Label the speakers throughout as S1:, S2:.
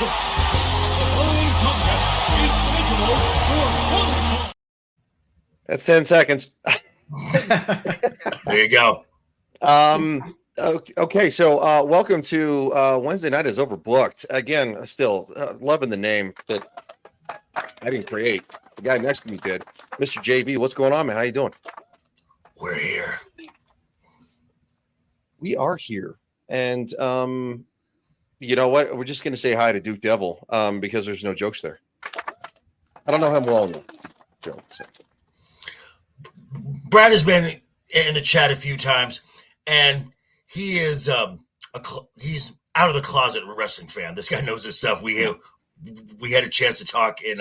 S1: following contest is scheduled for one fall.
S2: That's 10 seconds.
S3: There you go.
S2: Okay, so welcome to Wednesday Night is Overbooked. Again, still loving the name that I didn't create. The guy next to me did. Mr. JV, what's going on, man? How you doing?
S3: We're here.
S2: We are here. And you know what? We're just going to say hi to Duke Devil because there's no jokes there. I don't know him well enough to joke. So.
S3: Brad has been in the chat a few times, and he is he's out of the closet wrestling fan. This guy knows his stuff. We had a chance to talk we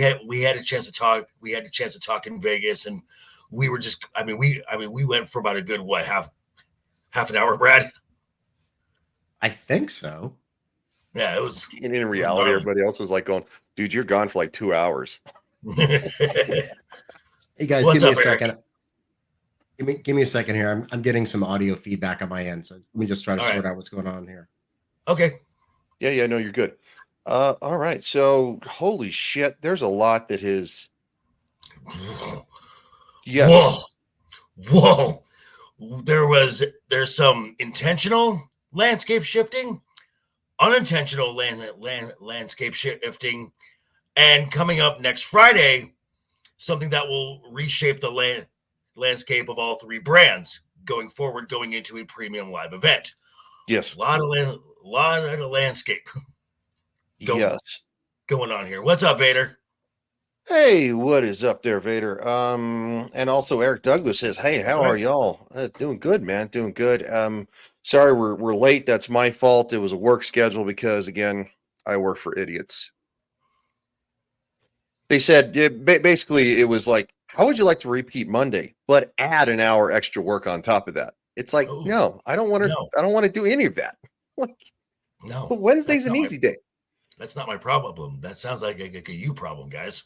S3: had a chance to talk in Vegas, and we were just we went for about a good half an hour, Brad.
S4: I think so.
S3: Yeah, it was.
S2: And in reality, everybody else was like going, dude, you're gone for like 2 hours.
S4: Hey guys, give me a second. Give me a second here. I'm getting some audio feedback on my end, so let me just try to sort out what's going on here.
S3: Okay.
S2: Yeah, no, you're good. All right. So, holy shit, there's a lot that is. Yes.
S3: Whoa. There's some intentional landscape shifting, unintentional landscape shifting, and coming up next Friday, something that will reshape the landscape of all three brands going forward, going into a premium live event.
S2: Yes.
S3: A lot of landscape going on here. What's up, Vader?
S2: Hey, what is up there, Vader? And also Eric Douglas says, hey, how are y'all? Doing good, man. Doing good. Sorry we're late. That's my fault. It was a work schedule because, again, I work for idiots. They said, basically, it was like, how would you like to repeat Monday, but add an hour extra work on top of that? It's like, no, I don't want to. No. I don't want to do any of that. Like,
S3: no,
S2: Wednesday's an easy day.
S3: That's not my problem. That sounds like a you problem, guys.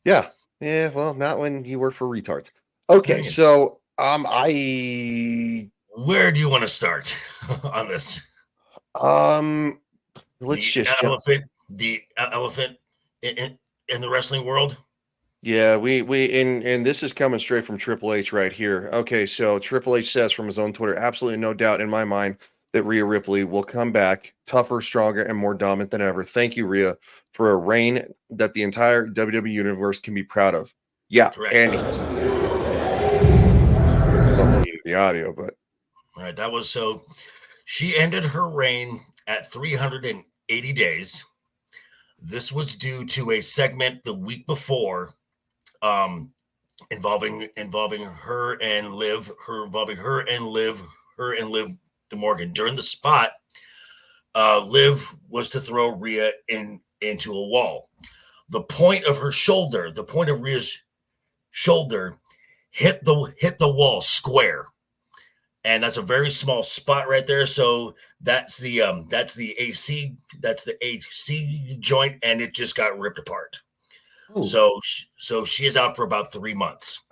S2: Yeah. Well, not when you work for retards. Okay, so where
S3: do you want to start on this?
S2: Let's just
S3: the elephant in the wrestling world.
S2: Yeah, and this is coming straight from Triple H right here. Okay, so Triple H says from his own Twitter, absolutely no doubt in my mind that Rhea Ripley will come back tougher, stronger, and more dominant than ever. Thank you, Rhea, for a reign that the entire WWE universe can be proud of. Yeah,
S3: correct.
S2: And the audio, but
S3: all right, that was so. She ended her reign at 380 days. This was due to a segment the week before, involving her and Liv DeMorgan. During the spot, Liv was to throw Rhea into a wall. The point of Rhea's shoulder hit the wall square, and that's a very small spot right there. So that's the AC joint, and it just got ripped apart. Ooh. So she is out for about 3 months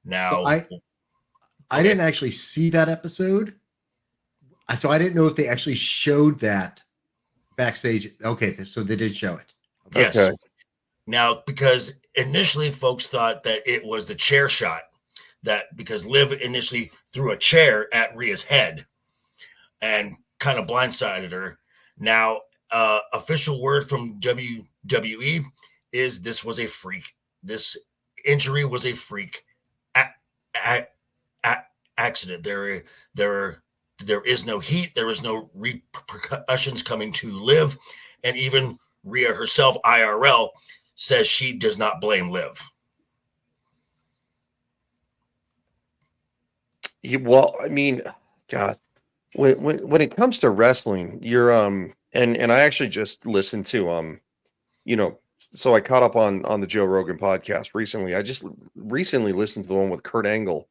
S3: now.
S4: So I didn't actually see that episode, so I didn't know if they actually showed that backstage. Okay, so they did show it.
S3: Okay. Yes. Now, because initially folks thought that it was the chair shot, that because Liv initially threw a chair at Rhea's head and kind of blindsided her. Now, official word from WWE is this was a freak. This injury was a freak accident. There is no heat. There is no repercussions coming to Liv. And even Rhea herself, IRL, says she does not blame Liv.
S2: Well, I mean, God, when it comes to wrestling, you're and I actually just listened to so I caught up on the Joe Rogan podcast recently. I just recently listened to the one with Kurt Angle.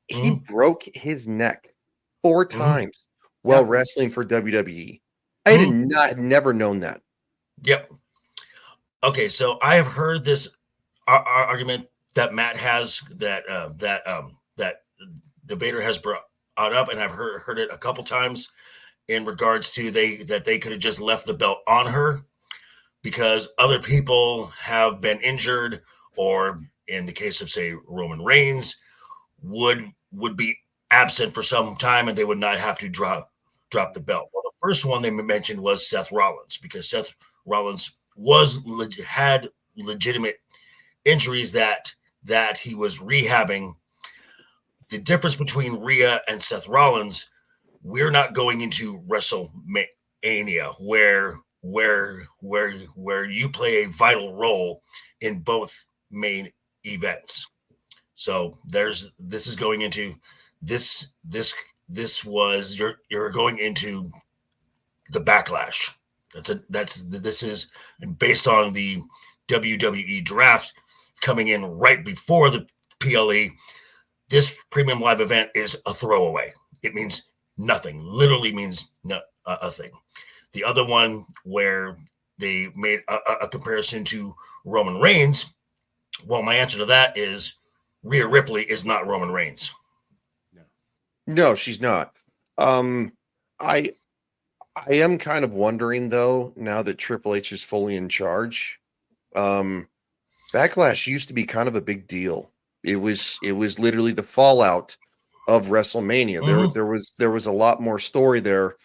S2: He broke his neck 4 times while wrestling for WWE. I had never known that.
S3: Yep. Okay, so I have heard this argument that Matt has that the Vader has brought up, and I've heard it a couple times, in regards to that they could have just left the belt on her because other people have been injured, or in the case of, say, Roman Reigns, would be absent for some time and they would not have to drop the belt. Well, the first one they mentioned was Seth Rollins, because Seth Rollins had legitimate injuries that he was rehabbing. The difference between Rhea and Seth Rollins, we're not going into WrestleMania where you play a vital role in both main events. So this is going into this was you're going into the Backlash. This is based on the WWE draft coming in right before the PLE. This premium live event is a throwaway. It means nothing. Literally means a thing. The other one where they made a comparison to Roman Reigns. Well, my answer to that is Rhea Ripley is not Roman Reigns.
S2: No, she's not. I am kind of wondering though, now that Triple H is fully in charge. Backlash used to be kind of a big deal. It was literally the fallout of WrestleMania.
S3: Mm-hmm.
S2: There was a lot more story there.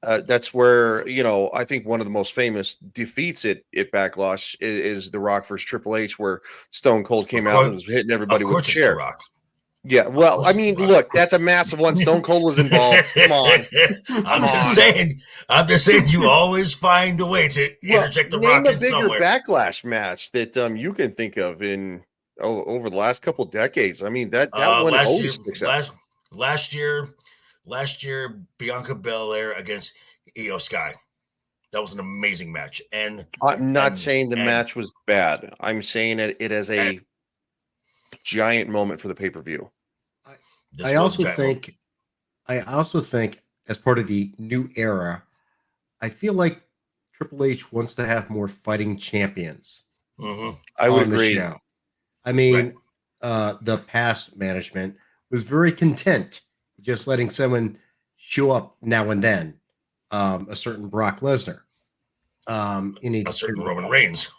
S2: That's where, I think one of the most famous defeats at Backlash is The Rock versus Triple H, where Stone Cold came out and was hitting everybody with a
S3: It's The
S2: chair.
S3: Rock.
S2: Yeah, well, I mean, look, that's a massive one. Stone Cold was involved. Come on.
S3: I'm just saying you always find a way to interject The Rock
S2: Name a
S3: in
S2: bigger
S3: somewhere.
S2: Backlash match that you can think of over the last couple decades. I mean, that one always sticks out.
S3: Last year, Bianca Belair against Io Sky. That was an amazing match. And
S2: I'm not saying the match was bad. I'm saying it as a giant moment for the pay-per-view.
S4: I also think as part of the new era, I feel like Triple H wants to have more fighting champions.
S3: Mm-hmm.
S2: I would
S4: on
S2: agree.
S4: The show. I mean, the past management was very content just letting someone show up now and then. A certain Brock Lesnar.
S3: A certain Roman Reigns.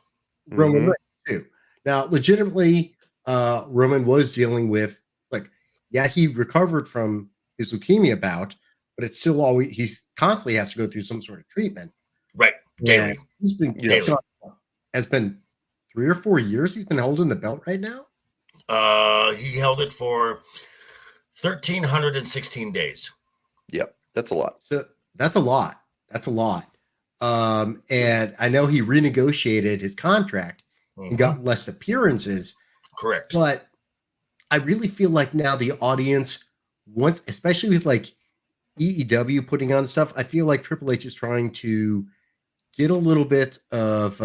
S4: Roman Reigns too. Now, legitimately, Roman was dealing with he recovered from his leukemia bout, but it's still always he's constantly has to go through some sort of treatment.
S3: Right. Daily.
S4: He's been has been 3 or 4 years he's been holding the belt right now.
S3: He held it for 1,316 days.
S2: Yep, that's a lot.
S4: So that's a lot. And I know he renegotiated his contract and got less appearances.
S3: Correct.
S4: But I really feel like now the audience wants, especially with EEW putting on stuff, I feel like Triple H is trying to get a little bit of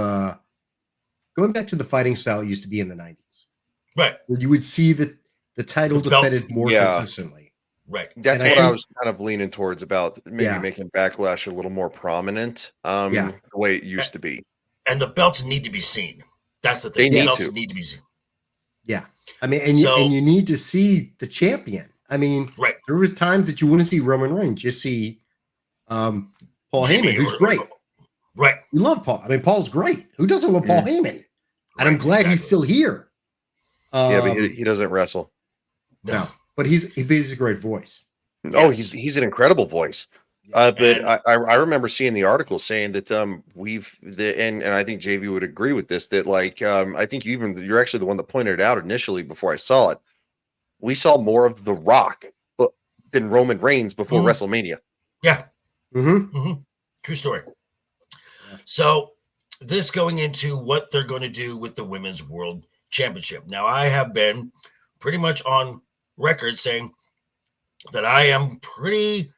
S4: going back to the fighting style it used to be in the 90s.
S3: Right.
S4: Where you would see the title defended more consistently.
S3: Right.
S2: That's what I was kind of leaning towards about maybe making Backlash a little more prominent the way it used to be. And
S3: the belts need to be seen. That's the thing.
S2: The
S3: belts need to be seen.
S4: Yeah. I mean, and you need to see the champion. I mean, there were times that you wouldn't see Roman Reigns, just see Paul Heyman, who's great.
S3: Right.
S4: We love Paul. I mean, Paul's great. Who doesn't love Paul Heyman? And I'm glad he's still here.
S2: But he doesn't wrestle.
S4: No, but he's a great voice.
S2: Oh, he's an incredible voice. But I remember seeing the article saying that and I think JV would agree with this, that I think you're actually the one that pointed it out initially before I saw it. We saw more of The Rock than Roman Reigns before WrestleMania.
S3: Yeah.
S4: Mm-hmm. Mm-hmm.
S3: True story. So this going into what they're going to do with the Women's World Championship. Now, I have been pretty much on record saying that I am pretty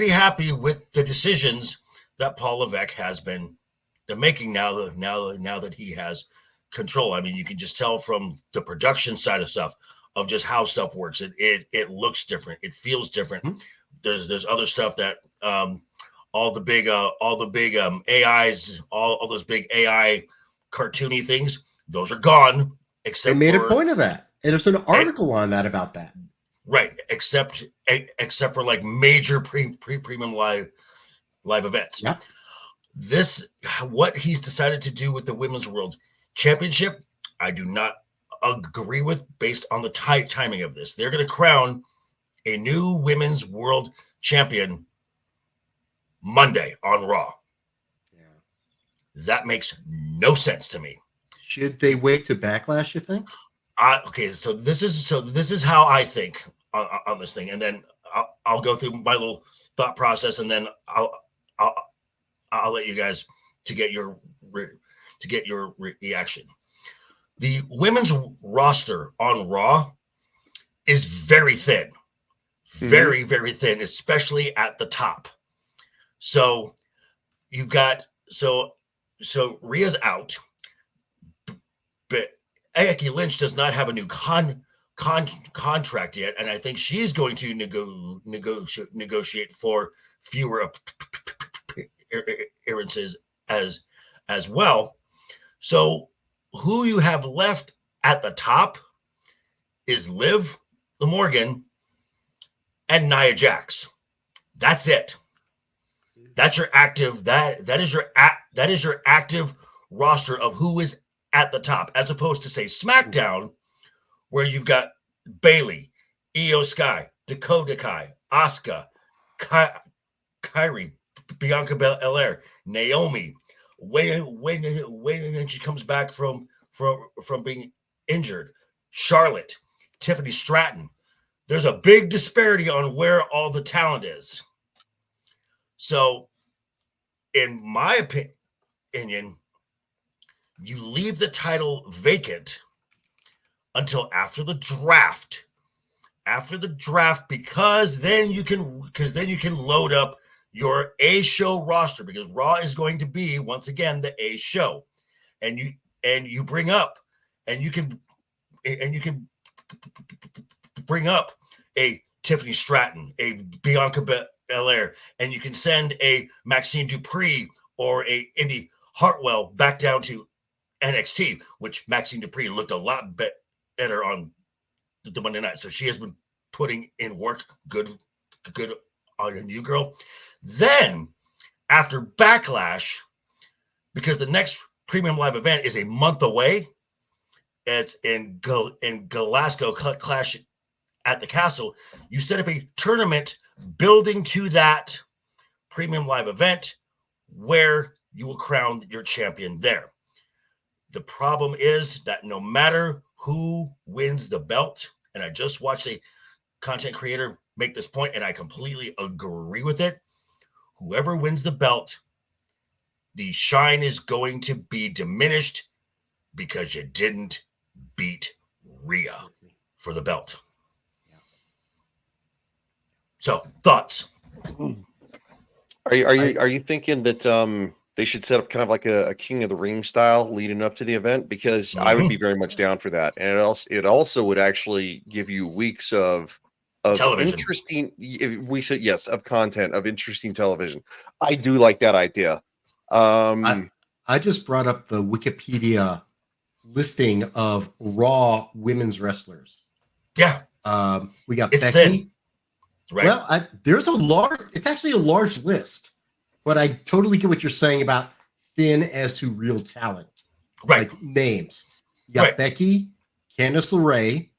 S3: happy with the decisions that Paul Levesque has been making now that he has control. I mean, you can just tell from the production side of stuff, of just how stuff works. It looks different. It feels different. Mm-hmm. There's other stuff that all the big AIs, all those big AI cartoony things, those are gone. Except
S4: they made a point of that. And there's an article on that about that.
S3: Right, except for like major premium live events.
S4: Yeah.
S3: This what he's decided to do with the Women's World Championship, I do not agree with based on the timing of this. They're going to crown a new Women's World Champion Monday on Raw.
S4: Yeah.
S3: That makes no sense to me.
S4: Should they wait to Backlash, you think?
S3: Okay, so this is how I think on this thing, and then I'll go through my little thought process, and then I'll let you guys to get your reaction. The women's roster on Raw is very thin, very thin, especially at the top. So you've got so Rhea's out, but Becky Lynch does not have a new contract yet, and I think she's going to negotiate for fewer appearances as well. So who you have left at the top is Liv Morgan and Nia Jax. That's it. That's your active that is your active roster of who is at the top, as opposed to say SmackDown, where you've got Bayley, Io Sky, Dakota Kai, Asuka, Kyrie, Bianca Belair, Naomi. When she comes back from being injured, Charlotte, Tiffany Stratton. There's a big disparity on where all the talent is. So, in my opinion, you leave the title vacant until after the draft. After the draft, because then you can load up your A show roster, because Raw is going to be once again the A show, and you bring up and you can bring up a Tiffany Stratton, a Bianca Belair, and you can send a Maxine Dupree or a Indy Hartwell back down to NXT, which Maxine Dupree looked a lot better on the Monday night. So she has been putting in work. Good on a new girl. Then after Backlash, because the next premium live event is a month away, it's in Glasgow Clash at the Castle. You set up a tournament building to that premium live event where you will crown your champion there. The problem is that no matter who wins the belt, and I just watched a content creator make this point, and I completely agree with it. Whoever wins the belt, the shine is going to be diminished because you didn't beat Rhea for the belt. So, thoughts?
S2: Are you thinking that they should set up kind of like a King of the Ring style leading up to the event? Because I would be very much down for that, and it also would actually give you weeks of
S3: television.
S2: Interesting. We said yes, of content, of interesting television. I do like that idea.
S4: I just brought up the Wikipedia listing of Raw women's wrestlers.
S3: Yeah,
S4: we got
S3: it's
S4: Becky.
S3: thin. Right.
S4: Well, there's a large. It's actually a large list, but I totally get what you're saying about thin as to real talent.
S3: Right.
S4: Like names. You got Becky, Candice LeRae,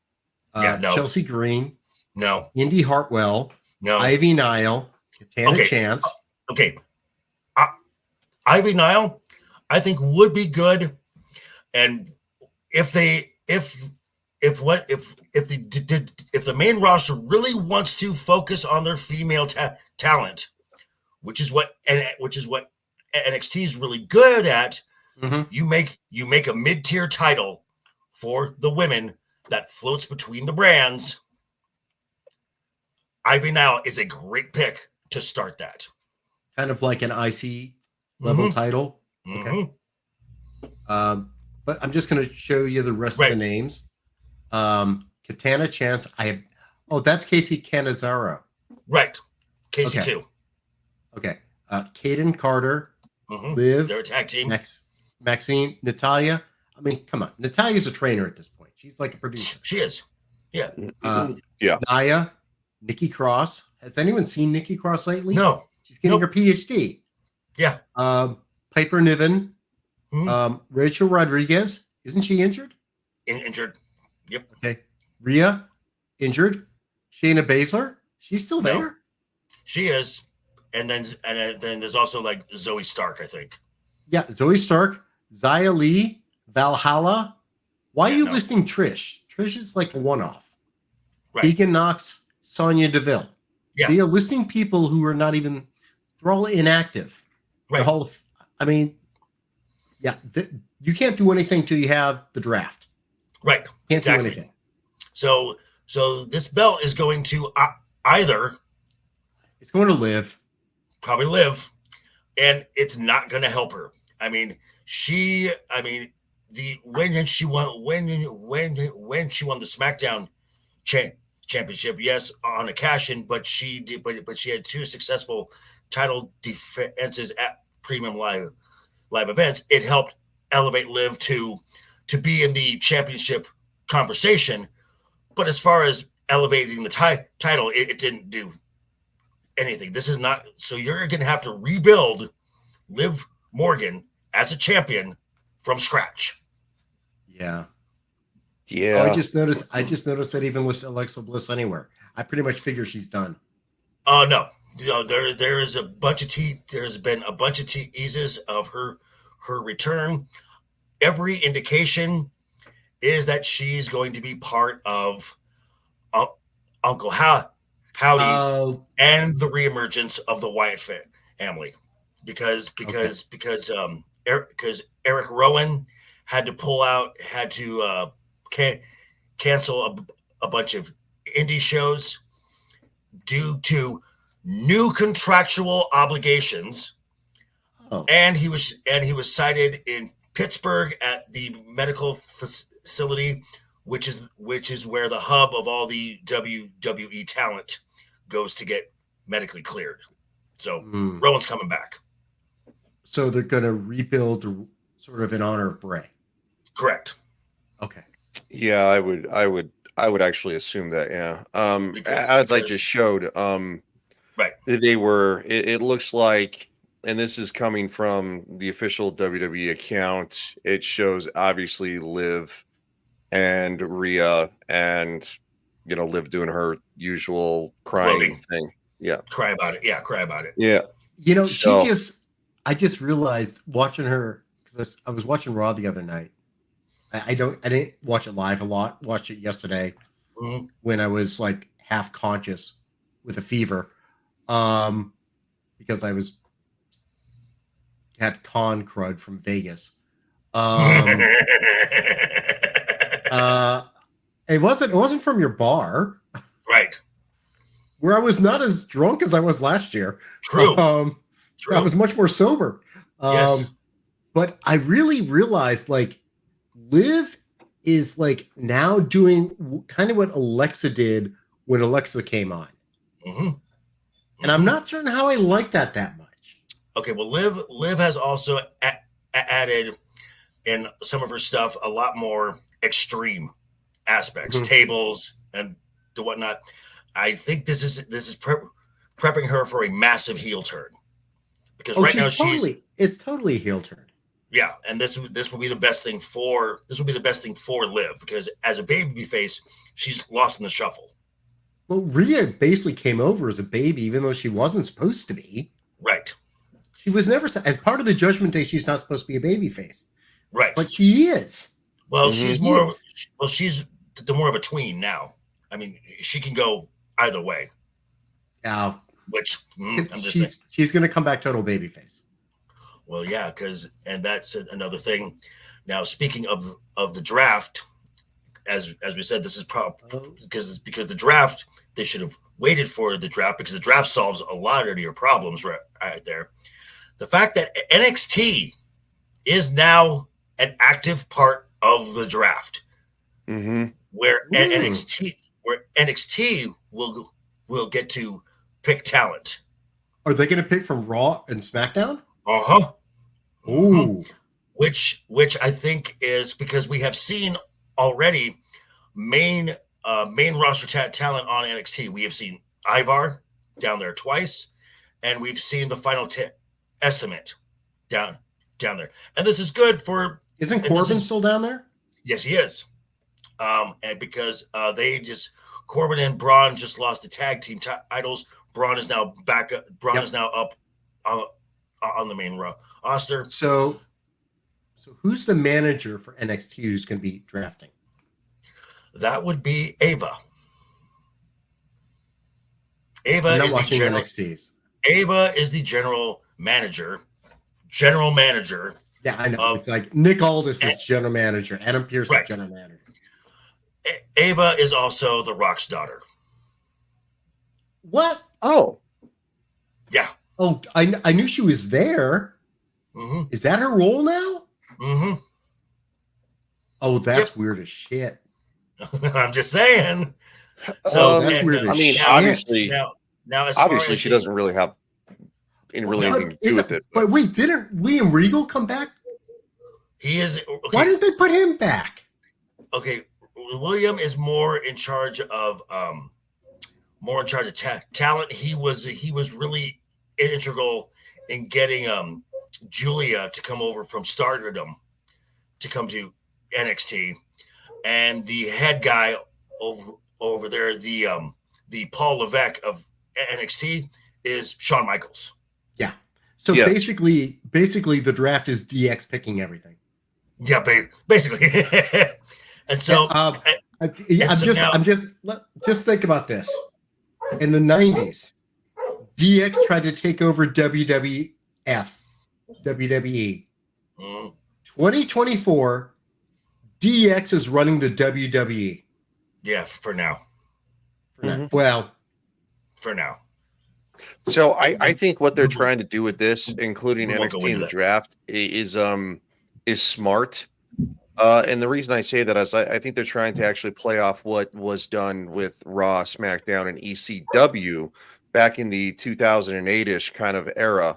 S3: no.
S4: Chelsea Green,
S3: no,
S4: Indy Hartwell,
S3: no,
S4: Ivy Nile, Katana Chance.
S3: Okay. Ivy Nile, I think would be good, and if the main roster really wants to focus on their female talent, which is what NXT is really good at, you make a mid-tier title for the women that floats between the brands. Ivy Nile is a great pick to start that.
S4: Kind of like an IC level title.
S3: Okay.
S4: But I'm just going to show you the rest of the names. Katana Chance. That's Casey Canizaro.
S3: Right. Casey too.
S4: Okay. Kaden Carter.
S3: Liv. They're a tag team.
S4: Maxine. Natalia. I mean, come on. Natalia's a trainer at this point. She's like a producer.
S3: She is. Yeah.
S2: Yeah.
S4: Nia, Nikki Cross. Has anyone seen Nikki Cross lately?
S3: No.
S4: She's getting
S3: Nope.
S4: her PhD.
S3: Yeah.
S4: Piper Niven.
S3: Mhm.
S4: Rachel Rodriguez. Isn't she injured?
S3: Injured. Yep.
S4: Okay. Rhea, injured. Shayna Baszler. She's still
S3: No.
S4: there.
S3: She is. And then there's also like Zoe Stark, I think.
S4: Yeah. Zoe Stark, Xia Li, Valhalla. Why are you listing Trish? Trish is like a one-off.
S3: Right.
S4: Tegan Knox, Sonya Deville.
S3: Yeah.
S4: They are listing people who are not even, they're all inactive.
S3: Right.
S4: You can't do anything till you have the draft.
S3: Right.
S4: Can't
S3: Exactly.
S4: do anything.
S3: So this belt is going to either
S4: It's going to live.
S3: probably live, and it's not going to help her. I mean, when she won the SmackDown championship, yes, on a cash-in, but she had 2 successful title defenses at premium live events. It helped elevate Liv to be in the championship conversation, but as far as elevating the title, it didn't do anything. This is not, so you're going to have to rebuild Liv Morgan as a champion from scratch.
S4: Yeah.
S2: Yeah.
S4: Oh, I just noticed that even with Alexa Bliss anywhere. I pretty much figure she's done.
S3: Oh no. There is a bunch of there's been a bunch of teases of her return. Every indication is that she's going to be part of Uncle Howdy and the reemergence of the Wyatt family, because Eric Rowan had to cancel a bunch of indie shows due to new contractual obligations.
S4: Oh.
S3: And he was cited in Pittsburgh at the medical facility, which is where the hub of all the WWE talent goes to get medically cleared. So Rowan's coming back.
S4: So they're going to rebuild sort of in honor of Bray.
S3: Correct.
S4: Okay.
S2: Yeah, I would actually assume that. Yeah. As I just showed,
S3: right.
S2: They were. It looks like, and this is coming from the official WWE account. It shows obviously Liv and Rhea, and Liv doing her usual crying
S3: Gloating
S2: thing. Yeah.
S3: Cry about it. Yeah. Cry about it.
S2: Yeah.
S4: I just realized watching her, because I was watching Raw the other night. I didn't watch it live a lot. Watched it yesterday when I was like half conscious with a fever, because I had con crud from Vegas. It wasn't from your bar,
S3: right?
S4: Where I was not as drunk as I was last year.
S3: True.
S4: True. I was much more sober.
S3: Yes.
S4: But I really realized like Liv is like now doing kind of what Alexa did when Alexa came on. And I'm not certain how I like that much.
S3: Okay, well, Liv has also added in some of her stuff a lot more extreme aspects, tables and the whatnot. I think this is prepping her for a massive heel turn, because now
S4: it's totally a heel turn.
S3: Yeah, and this will be the best thing for Liv, because as a babyface, she's lost in the shuffle.
S4: Well, Rhea basically came over as a baby, even though she wasn't supposed to be.
S3: Right.
S4: She was never, as part of the Judgment Day, she's not supposed to be a babyface.
S3: Right.
S4: But she is.
S3: Well, she's more the more of a tween now. I mean, she can go either way.
S4: Now,
S3: which I'm just saying.
S4: She's going to come back total babyface.
S3: Well, yeah, and that's another thing. Now, speaking of the draft, as we said, this is probably because the draft, they should have waited for the draft, because the draft solves a lot of your problems right there. The fact that NXT is now an active part of the draft, where NXT will get to pick talent.
S4: Are they going to pick from Raw and SmackDown?
S3: Ooh. Which I think is because we have seen already main main roster talent on NXT. We have seen Ivar down there twice, and we've seen the final estimate down there. And this is good for.
S4: Isn't Corbin still down there?
S3: Yes, he is. And because Corbin and Braun just lost the tag team titles, Braun is now back. Braun is now up on the main roster.
S4: So who's the manager for NXT who's going to be drafting?
S3: That would be Ava.
S4: I'm not watching NXTs.
S3: Ava is the general manager.
S4: Yeah, I know. It's like Nick Aldis is general manager. Adam Pearce is general manager.
S3: Ava is also The Rock's daughter.
S4: What?
S2: Oh.
S3: Yeah.
S4: Oh, I knew she was there.
S3: Mm-hmm.
S4: Is that her role now?
S3: Mm-hmm.
S4: Oh, that's weird as shit.
S3: I'm just saying. So
S4: that's weird as shit.
S2: Obviously,
S3: now
S2: obviously she doesn't really have anything to do with it.
S4: But wait, didn't William Regal come back?
S3: He is. Okay.
S4: Why didn't they put him back?
S3: Okay, William is more in charge of talent. He was really integral in getting Julia to come over from Stardom to come to NXT, and the head guy over there, the Paul Levesque of NXT, is Shawn Michaels.
S4: Yeah. So basically, the draft is DX picking everything.
S3: Yeah, basically. And so,
S4: just think about this. In the 90s, DX tried to take over WWE.
S3: Mm.
S4: 2024, DX is running the WWE.
S3: Yeah, for now.
S4: Well,
S3: for now.
S2: So I think what they're trying to do with this, including NXT in the draft, is smart. And the reason I say that is I think they're trying to actually play off what was done with Raw, SmackDown, and ECW back in the 2008-ish kind of era.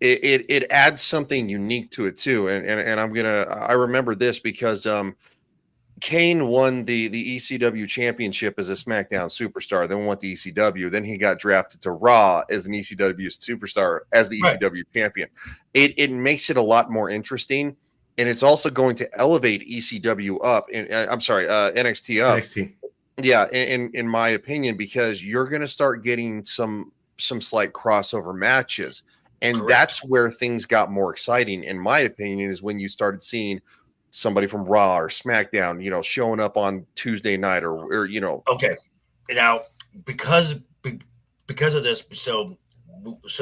S2: It adds something unique to it too. And I remember this because Kane won the ECW championship as a SmackDown superstar, then won the ECW. Then he got drafted to Raw as an ECW superstar as the ECW champion. It makes it a lot more interesting. And it's also going to elevate ECW up. NXT up.
S4: NXT.
S2: Yeah, in my opinion, because you're going to start getting some slight crossover matches. And that's where things got more exciting, in my opinion, is when you started seeing somebody from Raw or SmackDown, showing up on Tuesday night or.
S3: Okay. Now, because of this, so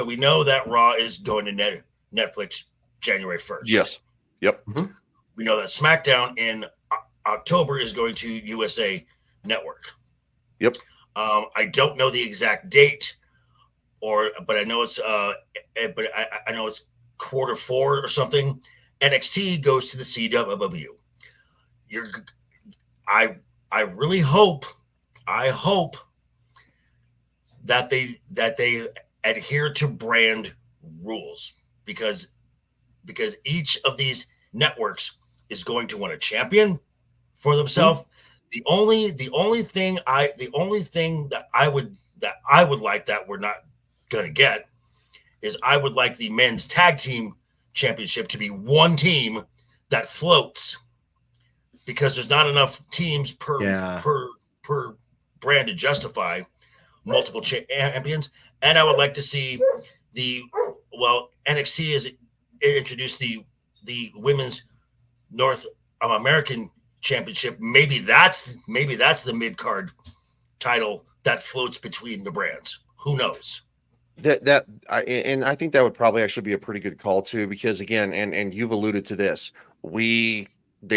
S3: we know that Raw is going to Netflix January 1st.
S2: Yes. Yep.
S4: Mm-hmm.
S3: We know that SmackDown in October is going to USA Network.
S2: Yep.
S3: I don't know the exact date, but I know it's I know it's Q4 or something. NXT goes to the CW. I really hope that they adhere to brand rules because each of these networks is going to want a champion for themselves. Mm-hmm. The only thing that I would like that we're not going to get is I would like the men's tag team championship to be one team that floats, because there's not enough teams per brand to justify multiple champions. And I would like to see NXT is introduced the women's North American championship. Maybe that's the mid-card title that floats between the brands. Who knows?
S2: I think that would probably actually be a pretty good call too, because again, and you've alluded to this, they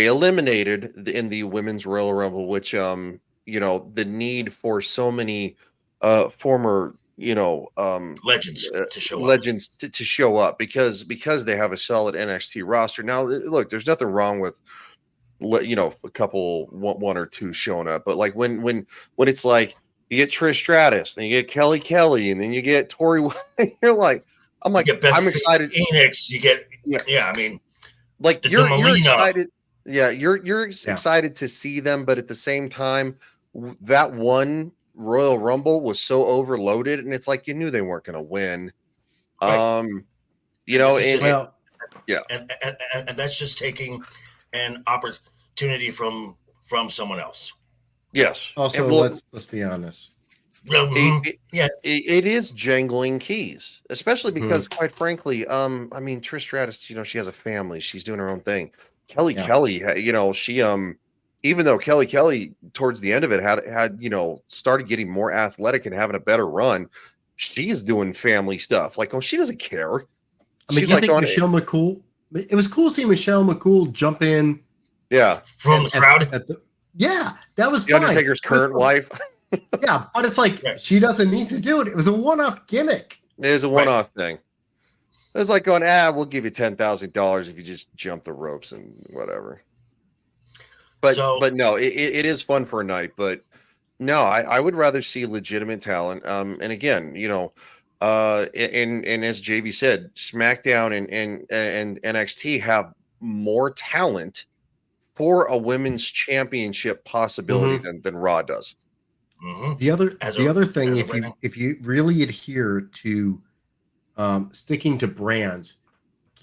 S2: eliminated in the women's Royal Rumble, which the need for so many former
S3: legends to show
S2: legends up. To show up because they have a solid NXT roster. Now look, there's nothing wrong with a couple, one or two showing up, but like when it's like you get Trish Stratus, then you get Kelly, and then you get Tori White. I'm excited.
S3: Phoenix, you get I mean,
S2: like you're excited. Yeah, you're excited to see them, but at the same time, that one Royal Rumble was so overloaded, and it's like you knew they weren't going to win.
S3: Right.
S2: You
S3: And
S2: know,
S3: this is
S2: and
S3: just-
S4: Well,
S2: yeah,
S3: and that's just taking an opportunity from someone else.
S2: yes.
S4: also,
S2: And well,
S4: let's be honest.
S3: Yeah,
S2: it is jangling keys, especially
S4: Mhm.
S2: because, quite frankly, I mean, Trish Stratus, she has a family, she's doing her own thing. Kelly
S4: Yeah.
S2: Kelly, she even though Kelly towards the end of it had started getting more athletic and having a better run, she's doing family stuff. Like, she doesn't care.
S4: I mean,
S2: She's
S4: do you
S2: like
S4: think
S2: going,
S4: Michelle McCool? It was cool seeing Michelle McCool jump in
S2: yeah,
S3: from the crowd.
S4: Yeah, that was
S2: the
S4: fine.
S2: Undertaker's current wife.
S4: Yeah, but it's like
S3: Right.
S4: she doesn't need to do it. It was a one-off gimmick.
S2: There's a one-off thing. It's like going, we'll give you $10,000 if you just jump the ropes and whatever. But no, it is fun for a night. But no, I would rather see legitimate talent. And again, and as JV said, SmackDown and NXT have more talent for a women's championship possibility than Raw does.
S3: Mhm.
S4: The other thing,
S3: as a
S4: if you really adhere to sticking to brands,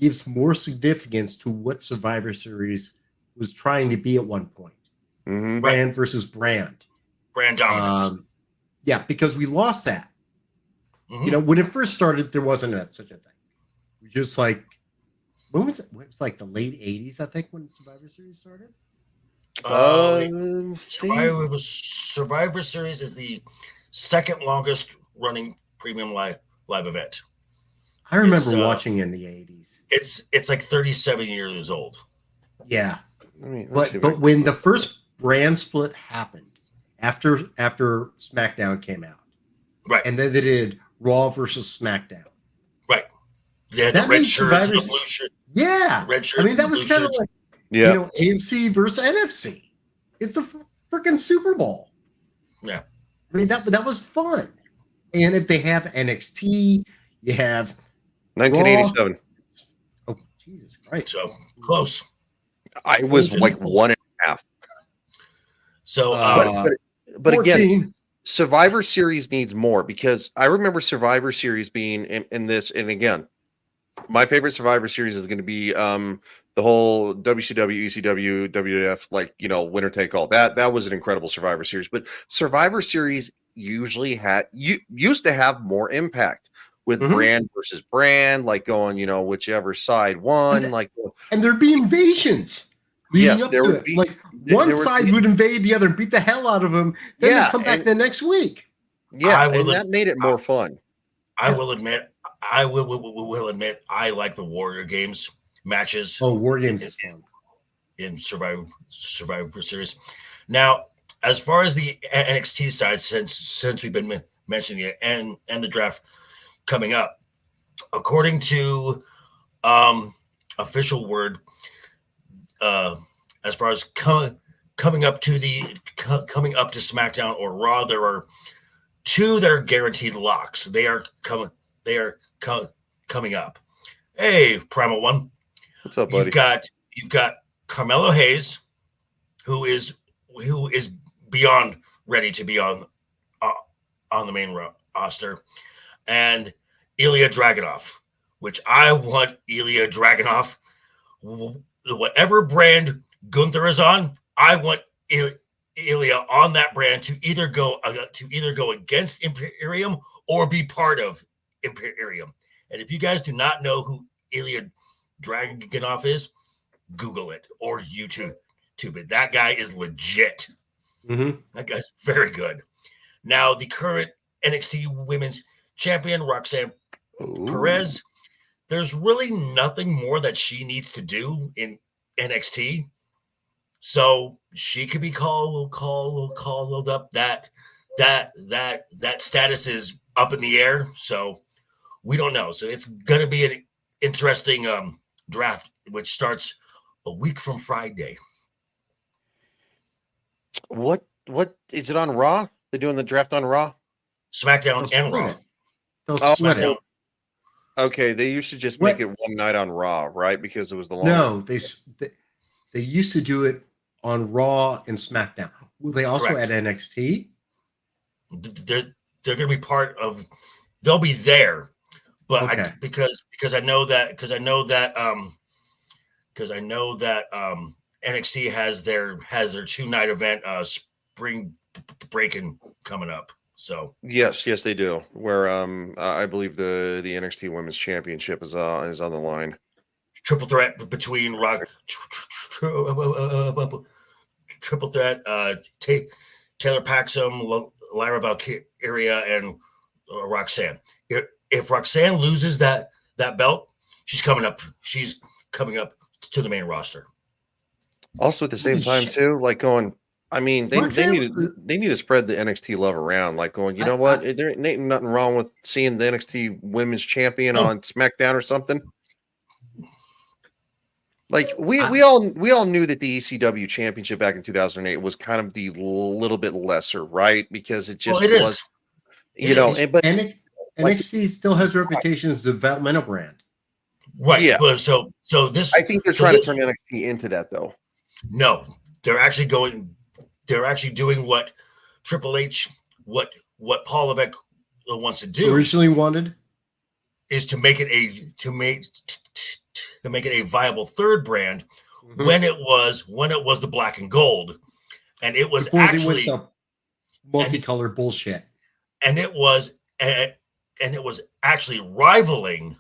S4: gives more significance to what Survivor Series was trying to be at one point.
S2: Mhm.
S4: Brand versus brand.
S3: brand dominance.
S4: Yeah, because we lost that.
S3: Mhm.
S4: When it first started, there wasn't such a thing. Just like, when was it? It was like the late 80s, I think, when Survivor Series started.
S3: Survivor Series is the second longest running premium live event.
S4: I remember watching in the 80s.
S3: It's like 37 years old.
S4: Yeah.
S2: Let me
S4: But when the first brand split happened, after SmackDown came out,
S3: Right.
S4: and then they did Raw versus SmackDown.
S3: Right. Yeah, the
S4: That
S3: red
S4: made
S3: shirts, the
S4: Survivor-
S3: blue shirt.
S4: Yeah.
S3: The red
S4: I
S3: shirts,
S4: mean, that
S3: the
S4: was
S3: blue
S4: kind of
S3: shirts.
S4: like,
S2: Yeah.
S4: AMC versus NFC. It's the freaking Super Bowl.
S3: Yeah.
S4: I mean, that was fun. And if they have NXT, you have
S2: 1987.
S4: Oh, Jesus Christ.
S3: So close.
S2: I was like 1.5.
S3: So
S2: But again,
S4: 14.
S2: Survivor Series needs more, because I remember Survivor Series being in this, and again, my favorite Survivor Series is going to be the whole WCW, ECW, WWF, winner take all. That was an incredible Survivor Series. But Survivor Series usually used to have more impact with brand versus brand, like going, whichever side won,
S4: And there'd be invasions. Leading up to it. Like one side would invade the other, beat the hell out of them, then they come back the next week.
S2: Yeah, and that made it more fun.
S3: I will admit, I will admit, I like the Warrior Games matches.
S4: Oh, War Games is fun
S3: in Survivor Series. Now, as far as the NXT side, since we've been mentioning it, and the draft coming up, according to official word, as far as coming up to SmackDown or Raw, there are two that are guaranteed locks. They are coming up. Hey, Primal One.
S2: What's up, buddy?
S3: You've got Carmelo Hayes, who is beyond ready to be on the main roster, and Ilya Dragunov, which I want Ilya Dragunov. Whatever brand Gunther is on, I want Ilya on that brand to either go against Imperium or be part of Imperium. And if you guys do not know who Ilya Dragunov is, Google it or YouTube it. That guy is legit. That guy's very good. Now, the current NXT Women's Champion, Roxanne Perez, there's really nothing more that she needs to do in NXT. So she could be called up. That status is up in the air. So we don't know. So it's going to be an interesting draft, which starts a week from Friday.
S2: What is it on Raw? They're doing the draft on Raw?
S3: SmackDown and Raw.
S4: They'll split it.
S2: Okay, they used to just make it one night on Raw, right? Because it was the long.
S4: No, They used to do it on Raw and SmackDown. Will they also
S3: Correct.
S4: at NXT?
S3: They're going to be part of. They'll be there, but
S4: Okay.
S3: because I know that NXT has their 2-night event, spring breaking coming up. So
S2: Yes, they do. Where I believe the NXT Women's Championship is on the line.
S3: triple threat between triple threat. Taylor Paxson, Lyra Valkyria, and Roxanne. If Roxanne loses that belt, she's coming up. She's coming up to the main roster.
S2: Also, at the same
S4: Holy
S2: time,
S4: shit.
S2: too, like going. I mean, they
S4: Roxanne-
S2: need to spread the NXT love around. Like going, you know what? There ain't nothing wrong with seeing the NXT Women's Champion on SmackDown or something. Like we all knew that the ECW Championship back in 2008 was kind of the little bit lesser, right? Because it just was, you know. And but
S4: NXT still has a reputation as a developmental brand,
S3: right?
S2: Yeah.
S3: But so this,
S2: I think they're trying to turn NXT into that, though.
S3: No, they're actually going. They're actually doing what Triple H, what Paul Levesque wants to do.
S4: originally wanted.
S3: Is to make it a viable third brand when it was the black and gold, and it was
S4: Before
S3: actually
S4: they went the multicolored bullshit,
S3: and it was actually rivaling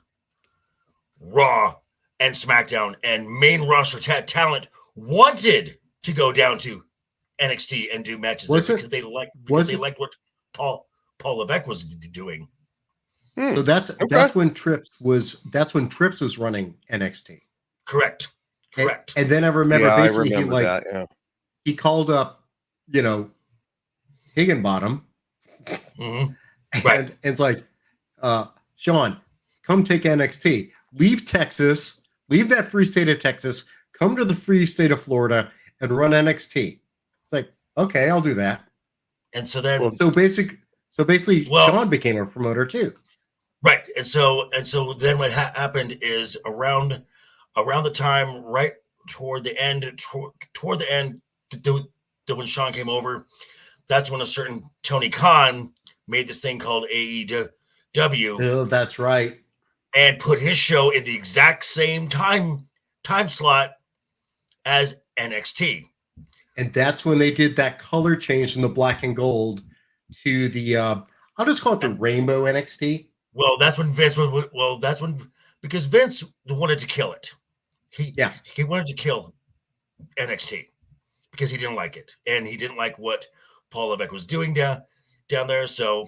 S3: Raw and SmackDown, and main roster talent wanted to go down to NXT and do matches because they liked what Paul Levesque was doing.
S4: So that's when Trips was running NXT.
S3: Correct.
S4: And then I remember he called up, Higginbottom.
S3: Mm-hmm. Right.
S4: And it's like, Sean, come take NXT. Leave Texas, leave that free state of Texas, come to the free state of Florida and run NXT. It's like, okay, I'll do that.
S3: And so then
S4: so basically Sean became a promoter too.
S3: Right. And so then what happened is around the time right toward the end when Sean came over, that's when a certain Tony Khan made this thing called AEW.
S4: Oh, that's right.
S3: And put his show in the exact same time slot as NXT.
S4: And that's when they did that color change from the black and gold to the I'll just call it the rainbow NXT.
S3: Well, that's when Vince because Vince wanted to kill it. He wanted to kill NXT because he didn't like it, and he didn't like what Paul Levesque was doing down there. So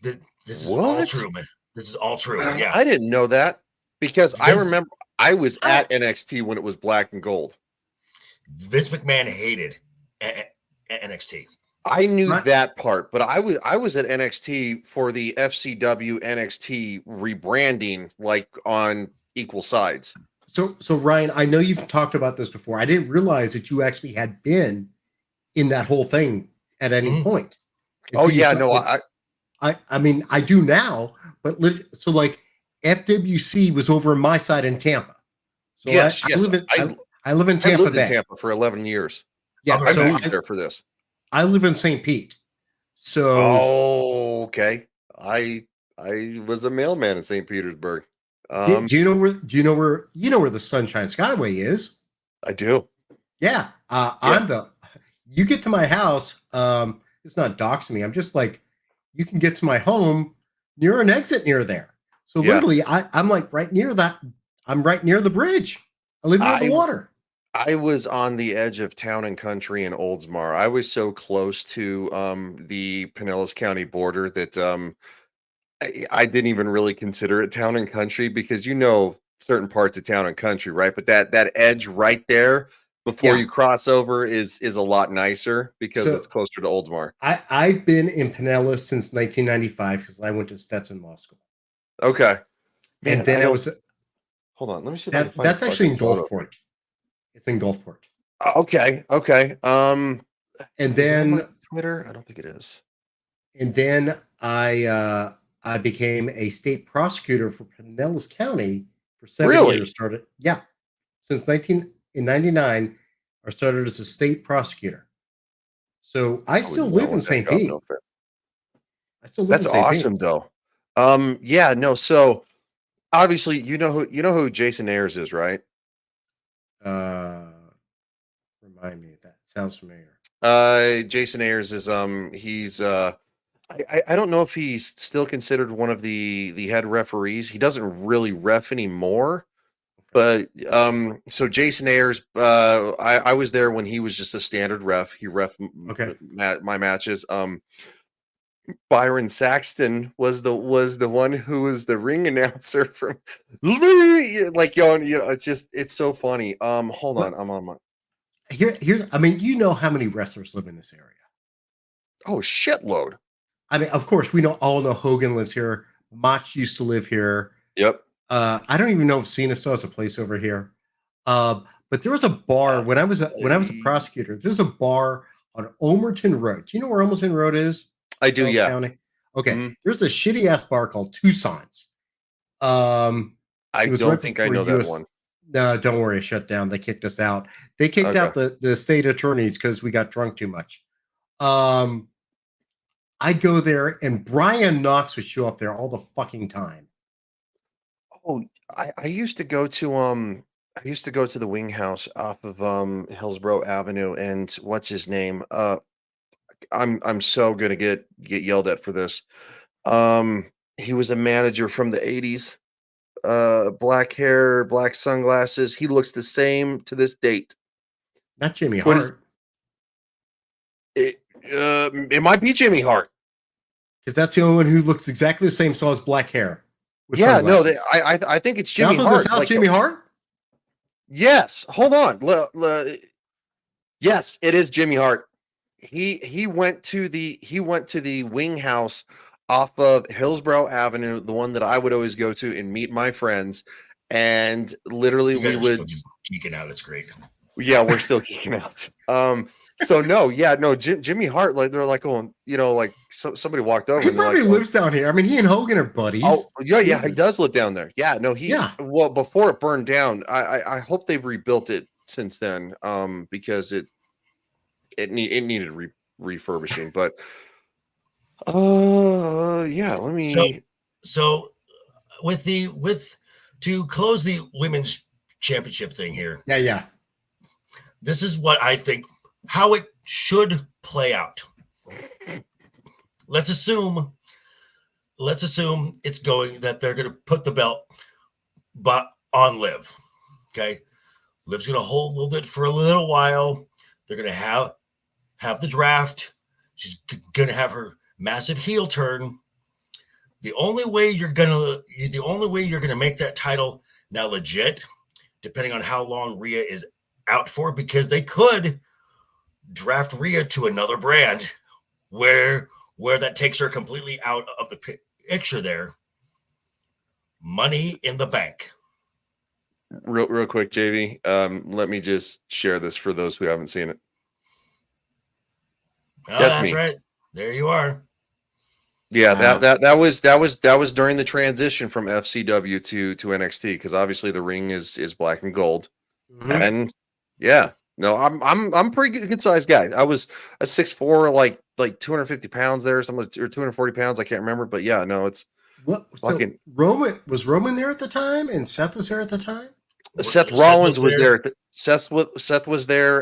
S3: this is all true, man. This is all true. Yeah,
S2: I didn't know that because I remember I was at NXT when it was black and gold.
S3: Vince McMahon hated NXT.
S2: I knew that part, but I was at NXT for the FCW NXT rebranding, like on equal sides.
S4: So Ryan, I know you've talked about this before. I didn't realize that you actually had been in that whole thing at any point.
S2: Oh yeah, no,
S4: I mean I do now, but so like FWC was over on my side in Tampa. So
S2: yes,
S4: I live in Tampa Bay. I lived in
S2: Tampa for 11 years.
S4: Yeah,
S2: I moved there for this.
S4: I live in St. Pete. So
S2: okay. I was a mailman in St. Petersburg.
S4: Do you know where the Sunshine Skyway is?
S2: I do.
S4: Yeah. You get to my house, it's not doxing me. I'm just like, you can get to my home near an exit near there. So literally I'm like right near that. I'm right near the bridge. I live near the water.
S2: I was on the edge of Town and Country in Oldsmar. I was so close to the Pinellas County border that I didn't even really consider it Town and Country because certain parts of Town and Country, right? But that edge right there before you cross over is a lot nicer because it's closer to Oldsmar.
S4: I've been in Pinellas since 1995 because I went to Stetson Law School.
S2: Okay.
S4: Man, and then I was.
S2: Hold on, let me see.
S4: That's actually in Gulfport. It's in Gulfport.
S2: Okay.
S4: And then
S2: Twitter, I don't think it is.
S4: And then I became a state prosecutor for Pinellas County for 7 years. Since in '99, I started as a state prosecutor. So I still
S2: wouldn't
S4: live
S2: know
S4: in
S2: what that
S4: St.
S2: job,
S4: Pete.
S2: no fair.
S4: I still live in
S2: That's
S4: St. Pete.
S2: awesome, though. Yeah, no. So obviously, you know who Jason Ayers is, right?
S4: Uh, Remind me. That sounds familiar.
S2: Jason Ayers is he's I don't know if he's still considered one of the head referees. He doesn't really ref anymore. But so Jason Ayers, I was there when he was just a standard ref. He
S4: Okay.
S2: my matches. Byron Saxton was the one who was the ring announcer from like it's so funny. Hold on,
S4: What
S2: I'm on my
S4: here's I mean, you know how many wrestlers live in this area.
S2: shitload.
S4: I mean, of course, all know Hogan lives here. Mach used to live here.
S2: Yep.
S4: I don't even know if Cena still has a place over here. But there was a bar when I was a prosecutor. There's a bar on Omerton Road. Do you know where Omerton Road is?
S2: I do,
S4: Dallas
S2: yeah.
S4: County. Okay.
S2: Mhm.
S4: There's a shitty ass bar called Tucson's.
S2: I
S4: It was
S2: don't
S4: right
S2: think I
S4: before
S2: know that
S4: US
S2: one.
S4: No, don't worry, it shut down. They kicked us out. They kicked
S2: Okay.
S4: out the state attorneys because we got drunk too much. I'd go there and Brian Knox would show up there all the fucking time.
S2: Oh, I used to go to the Wing House off of Hillsborough Avenue, and what's his name? I'm so gonna get yelled at for this. He was a manager from the 80s. Black hair, black sunglasses. He looks the same to this date.
S4: Not Jimmy
S2: What is
S4: Hart,
S2: it? It might be Jimmy Hart.
S4: because that's the only one who looks exactly the same, so has black hair with
S2: Yeah, no,
S4: sunglasses.
S2: I think it's Jimmy
S4: South of the
S2: Hart.
S4: South,
S2: Like,
S4: Jimmy Hart?
S2: yes, hold on. Yes, it is Jimmy Hart. He went to the Wing House off of Hillsborough Avenue, the one that I would always go to and meet my friends. And literally
S3: You guys
S2: we
S3: are
S2: would
S3: still just geeking out. It's great.
S2: yeah, we're still geeking out. So no, yeah, no, Jimmy Hart, like they're like, oh, like somebody walked over
S4: He
S2: and they're
S4: probably
S2: like,
S4: lives down here. I mean, he and Hogan are buddies.
S2: oh yeah, he
S4: Jesus.
S2: does live down there. Yeah, no,
S4: Yeah.
S2: well, before it burned down, I hope they've rebuilt it since then, because it needed refurbishing. But yeah, let me.
S3: So with to close the women's championship thing here,
S4: Yeah.
S3: this is what I think how it should play out. Let's assume it's going that they're going to put the belt but on Liv. Okay. Liv's going to hold it for a little while. They're going to have the draft. She's going to have her massive heel turn. The only way you're going to make that title now legit, depending on how long Rhea is out for, because they could draft Rhea to another brand where that takes her completely out of the picture there. Money in the Bank.
S2: Real quick, JV. Let me just share this for those who haven't seen it.
S3: Oh,
S2: That's
S3: that's
S2: me.
S3: right. There you are.
S2: Yeah,
S4: Wow.
S2: that was during the transition from FCW to NXT, because obviously the ring is black and gold.
S4: Mhm.
S2: And yeah, no, I'm a pretty good sized guy. I was a 6'4", like 250 pounds there, or 240 pounds. I can't remember, but yeah, no, it's
S4: What?
S2: fucking.
S4: So Roman there at the time, and Seth was there at the time.
S2: Seth Rollins was there. Seth was there.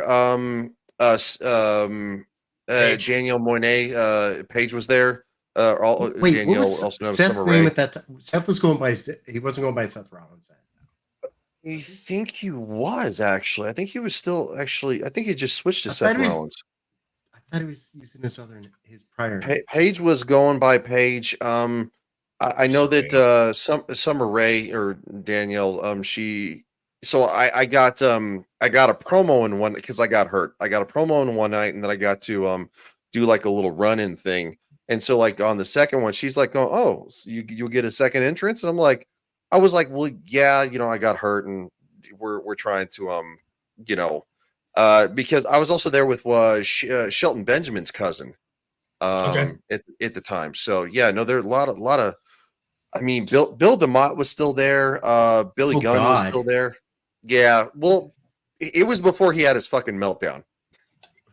S3: Paige.
S2: Daniel Moinet, Paige was there.
S4: Wait,
S2: Danielle
S4: what was
S2: also knows
S4: Seth's
S2: Summer
S4: name
S2: Rae.
S4: at that time? Seth was going by. He wasn't going by Seth Rollins then.
S2: I think he was actually. I think he was still actually. I think he just switched to
S4: I
S2: Seth
S4: thought he was-
S2: Rollins.
S4: I thought he was using his prior name.
S2: Paige was going by Paige. I know that Summer Rae or Danielle. She. So I got a promo in one, because I got hurt. I got a promo in one night, and then I got to do like a little run-in thing. And so like on the second one, she's like, oh, so you'll get a second entrance, and I was like, well, yeah, I got hurt, and we're trying to because I was also there with Shelton Benjamin's cousin
S3: Okay.
S2: at the time. So yeah, no, there are a lot of. I mean, Bill DeMott was still there. Billy
S4: Oh,
S2: Gunn was
S4: God.
S2: still there. Yeah, well, It was before he had his fucking meltdown.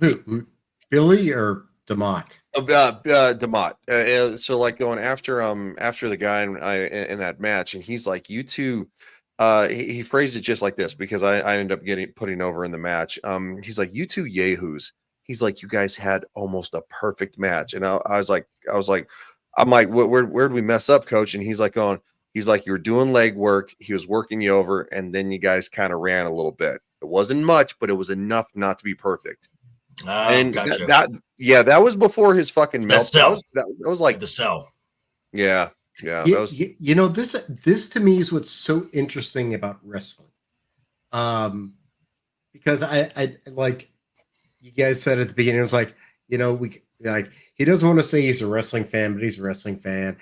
S4: Who? Billy or DeMott?
S2: Demott. So like going after the guy in that match, and he's like, you two. He phrased it just like this because I ended up putting over in the match. He's like, you two yahoos. He's like, you guys had almost a perfect match, and I was like, I'm like, where'd we mess up, coach? And he's like, you were doing leg work. He was working you over, and then you guys kind of ran a little bit. It wasn't much, but it was enough not to be perfect. And
S3: gotcha.
S2: that was before his fucking meltdown. That was like
S3: the cell.
S2: Yeah. That was,
S4: you know, this to me is what's so interesting about wrestling. Because I like you guys said at the beginning, it was like, you know, he doesn't want to say he's a wrestling fan, but he's a wrestling fan.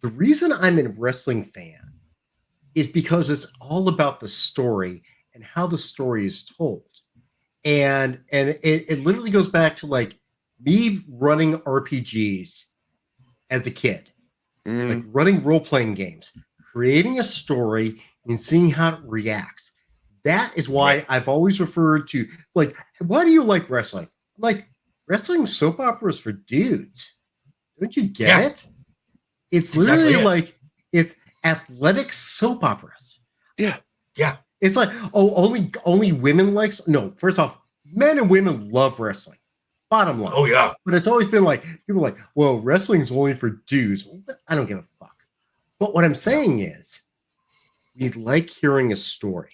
S4: The reason I'm a wrestling fan is because it's all about the story and how the story is told. And it literally goes back to like me running RPGs as a kid, like running role-playing games, creating a story and seeing how it reacts. That is why I've always referred to, like, why do you like wrestling? I'm like, wrestling soap operas for dudes. Don't you get it? It's literally like, it's athletic soap operas.
S2: Yeah.
S4: It's like, only women likes. No, first off, men and women love wrestling. Bottom line.
S3: Oh yeah.
S4: But it's always been like, people are like, well, wrestling's only for dudes. I don't give a fuck. But what I'm saying is, we like hearing a story.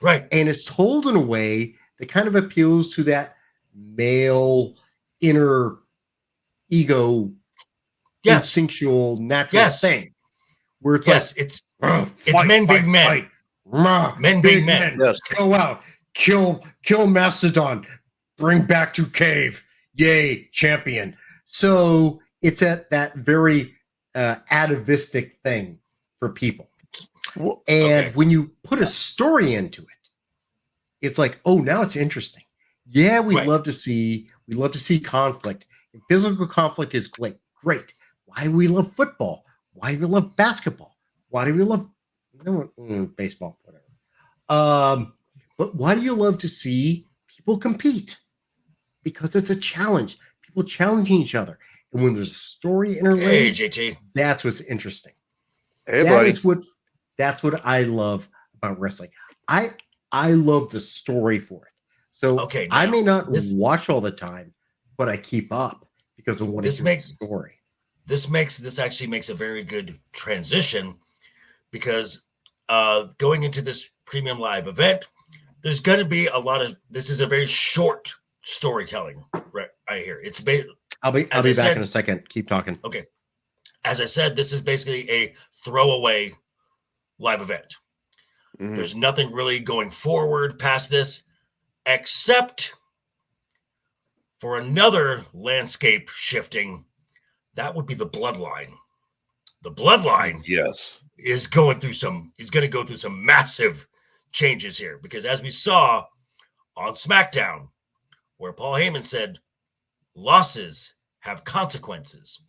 S3: Right.
S4: And it's told in a way that kind of appeals to that male inner ego, instinctual, natural thing. Where it's like,
S3: it's men being men. Men being men.
S4: Yes. Go out, kill Mastodon, bring back to cave. Yay, champion. So it's at that very atavistic thing for people. And when you put a story into it, it's like, oh, now it's interesting. Yeah, we love to see conflict. And physical conflict is great. Why do we love football? Why do we love basketball? Why do we love baseball? Whatever. But why do you love to see people compete? Because it's a challenge. People challenging each other. And when there's a story interlinked,
S3: JT.
S4: That's what's interesting.
S2: Hey, buddy.
S4: That's what I love about wrestling. I love the story for it. So I may not watch all the time, but I keep up because of what the story.
S3: This actually makes a very good transition because going into this premium live event, there's going to be a lot of. This is a very short storytelling, right? I hear it's.
S4: I'll be back in a second. Keep talking.
S3: Okay. As I said, this is basically a throwaway live event. There's nothing really going forward past this, except for another landscape shifting. That would be the bloodline. The bloodline, is going to go through some massive changes here because, as we saw on SmackDown, where Paul Heyman said, losses have consequences.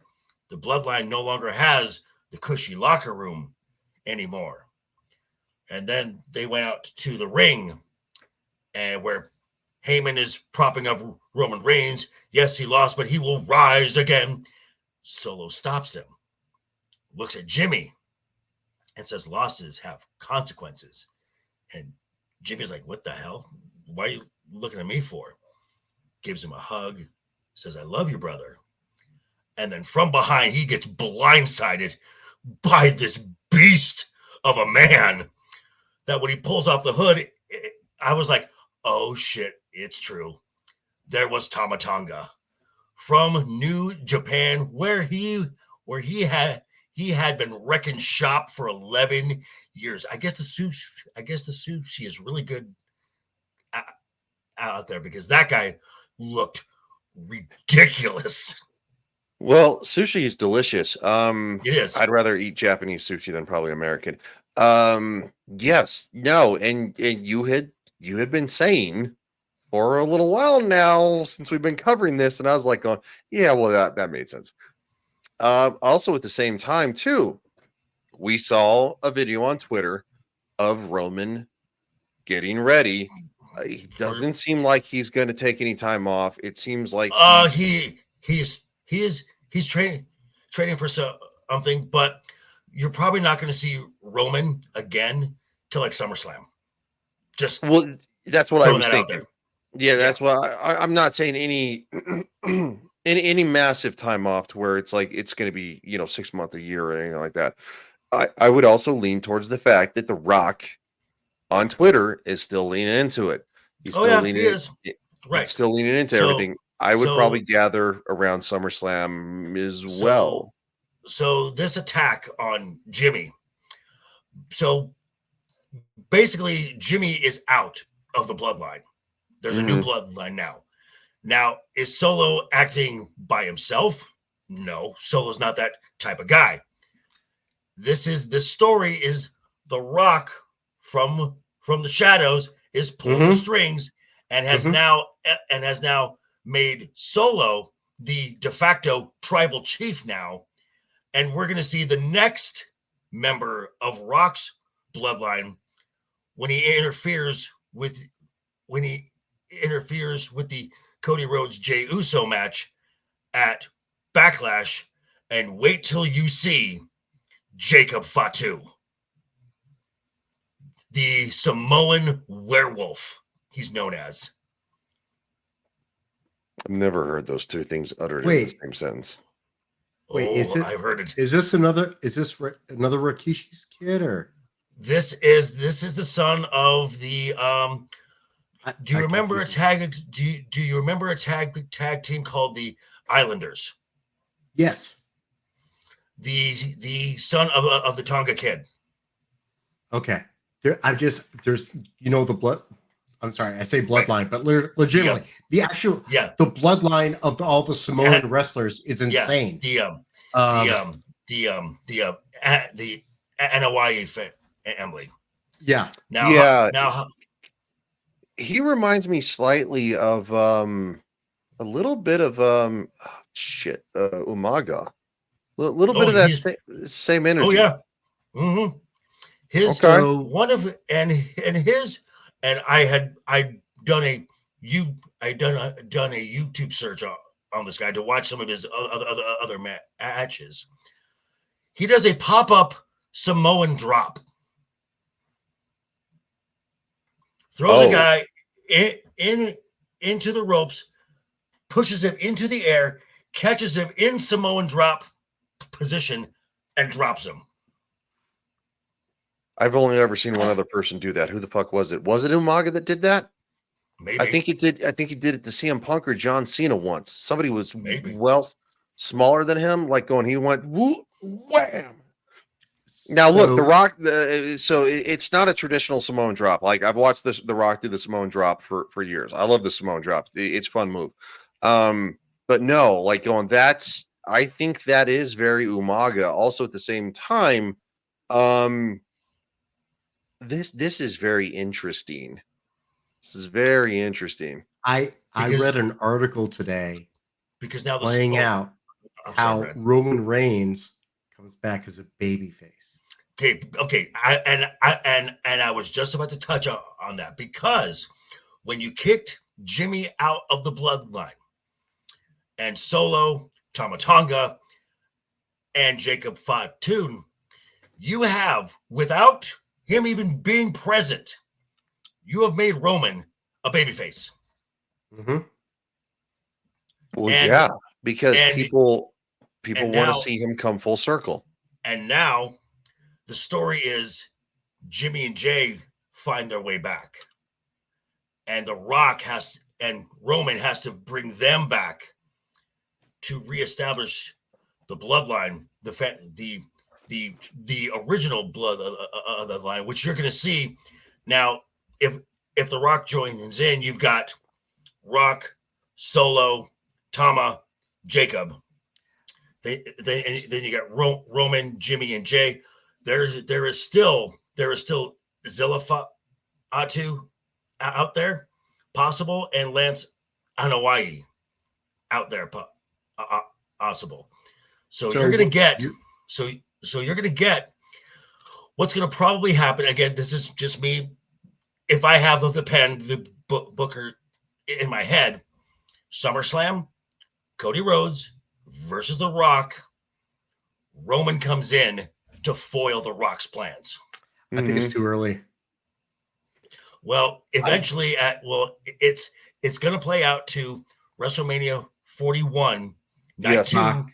S3: The bloodline no longer has the cushy locker room anymore. And then they went out to the ring, and where Heyman is propping up Roman Reigns. Yes, he lost, but he will rise again. Solo stops him, looks at Jimmy, and says, losses have consequences. And Jimmy's like, what the hell? Why are you looking at me for? Gives him a hug, says, I love you, brother. And then from behind, he gets blindsided by this beast of a man that when he pulls off the hood, I was like, oh shit, it's true. There was Tama Tonga from New Japan, where he had been wrecking shop for 11 years. I guess the sushi is really good out there because that guy looked ridiculous.
S2: Well, sushi is delicious.
S3: It is.
S2: I'd rather eat Japanese sushi than probably American. Yes, no, and you had been saying for a little while now since we've been covering this, and I was like going, yeah, well, that made sense. Also at the same time, too, we saw a video on Twitter of Roman getting ready He doesn't seem like he's going to take any time off. It seems like
S3: he's training for something, but you're probably not going to see Roman again till like SummerSlam. Just
S2: that's what I was thinking. Yeah, that's why I'm not saying any any massive time off to where it's like it's going to be 6 months, a year, or anything like that. I would also lean towards the fact that The Rock on Twitter is still leaning into it. He's still leaning.
S3: He is. Right.
S2: He's still leaning into everything. I would probably gather around SummerSlam as well.
S3: So this attack on Jimmy. So basically, Jimmy is out of the bloodline. There's a new bloodline now. Now, is Solo acting by himself? No, Solo's not that type of guy. This story is The Rock from the shadows is pulling the strings and has now made Solo the de facto tribal chief now. And we're going to see the next member of Rock's bloodline when he interferes with the Cody Rhodes Jey Uso match at Backlash. And wait till you see Jacob Fatu, the Samoan werewolf, he's known as.
S2: I've never heard those two things uttered in the same sentence.
S3: I've heard it.
S4: Is this another Rikishi's kid, or
S3: this is the son of the do you remember a tag team called the Islanders?
S4: Yes.
S3: The son of the Tonga Kid.
S4: Okay. There's the blood. I'm sorry, I say bloodline, but legitimately the bloodline of all the Samoan wrestlers is insane.
S3: The Anoa'i family.
S4: Yeah.
S3: Now
S2: he reminds me slightly of a little bit of Umaga. A little bit of that same energy.
S3: Oh yeah. Mm-hmm. His one of I done a YouTube search on this guy to watch some of his other matches. He does a pop-up Samoan drop. Throws a guy into the ropes, pushes him into the air, catches him in Samoan drop position, and drops him.
S2: I've only ever seen one other person do that. Who the fuck was it? Was it Umaga that did that?
S3: Maybe.
S2: I think he did it to CM Punk or John Cena once. Somebody was
S3: maybe
S2: smaller than him, like going, he went whoo, wham. Now look, The Rock. So it's not a traditional Samoan drop. Like I've watched The Rock do the Samoan drop for years. I love the Samoan drop. It's a fun move. But no, like going. I think that is very Umaga. Also at the same time, this is very interesting. This is very interesting.
S4: I read an article today
S3: because now
S4: laying out how Roman Reigns comes back as a babyface.
S3: Okay. I was just about to touch on that because when you kicked Jimmy out of the bloodline and Solo, Tama Tonga, and Jacob Fatu, you have, without him even being present, you have made Roman a babyface.
S4: Mm-hmm.
S2: Well, because people want to see him come full circle.
S3: And now the story is Jimmy and Jay find their way back. And The Rock and Roman has to bring them back to reestablish the bloodline, the original blood of the line, which you're going to see now. If The Rock joins in, you've got Rock, Solo, Tama, Jacob. Then you got Roman, Jimmy, and Jay. There is still Zilla Fatu out there, possible, and Lance Anoa'i out there, possible. So you're going to get you're going to get what's going to probably happen. Again, this is just me. If I have the pen, Booker in my head. SummerSlam, Cody Rhodes versus The Rock. Roman comes in to foil The Rock's plans.
S4: I think it's
S2: Mhm.
S4: too early.
S3: Well, eventually, it's going to play out to WrestleMania 41, night
S2: Yes.
S3: two,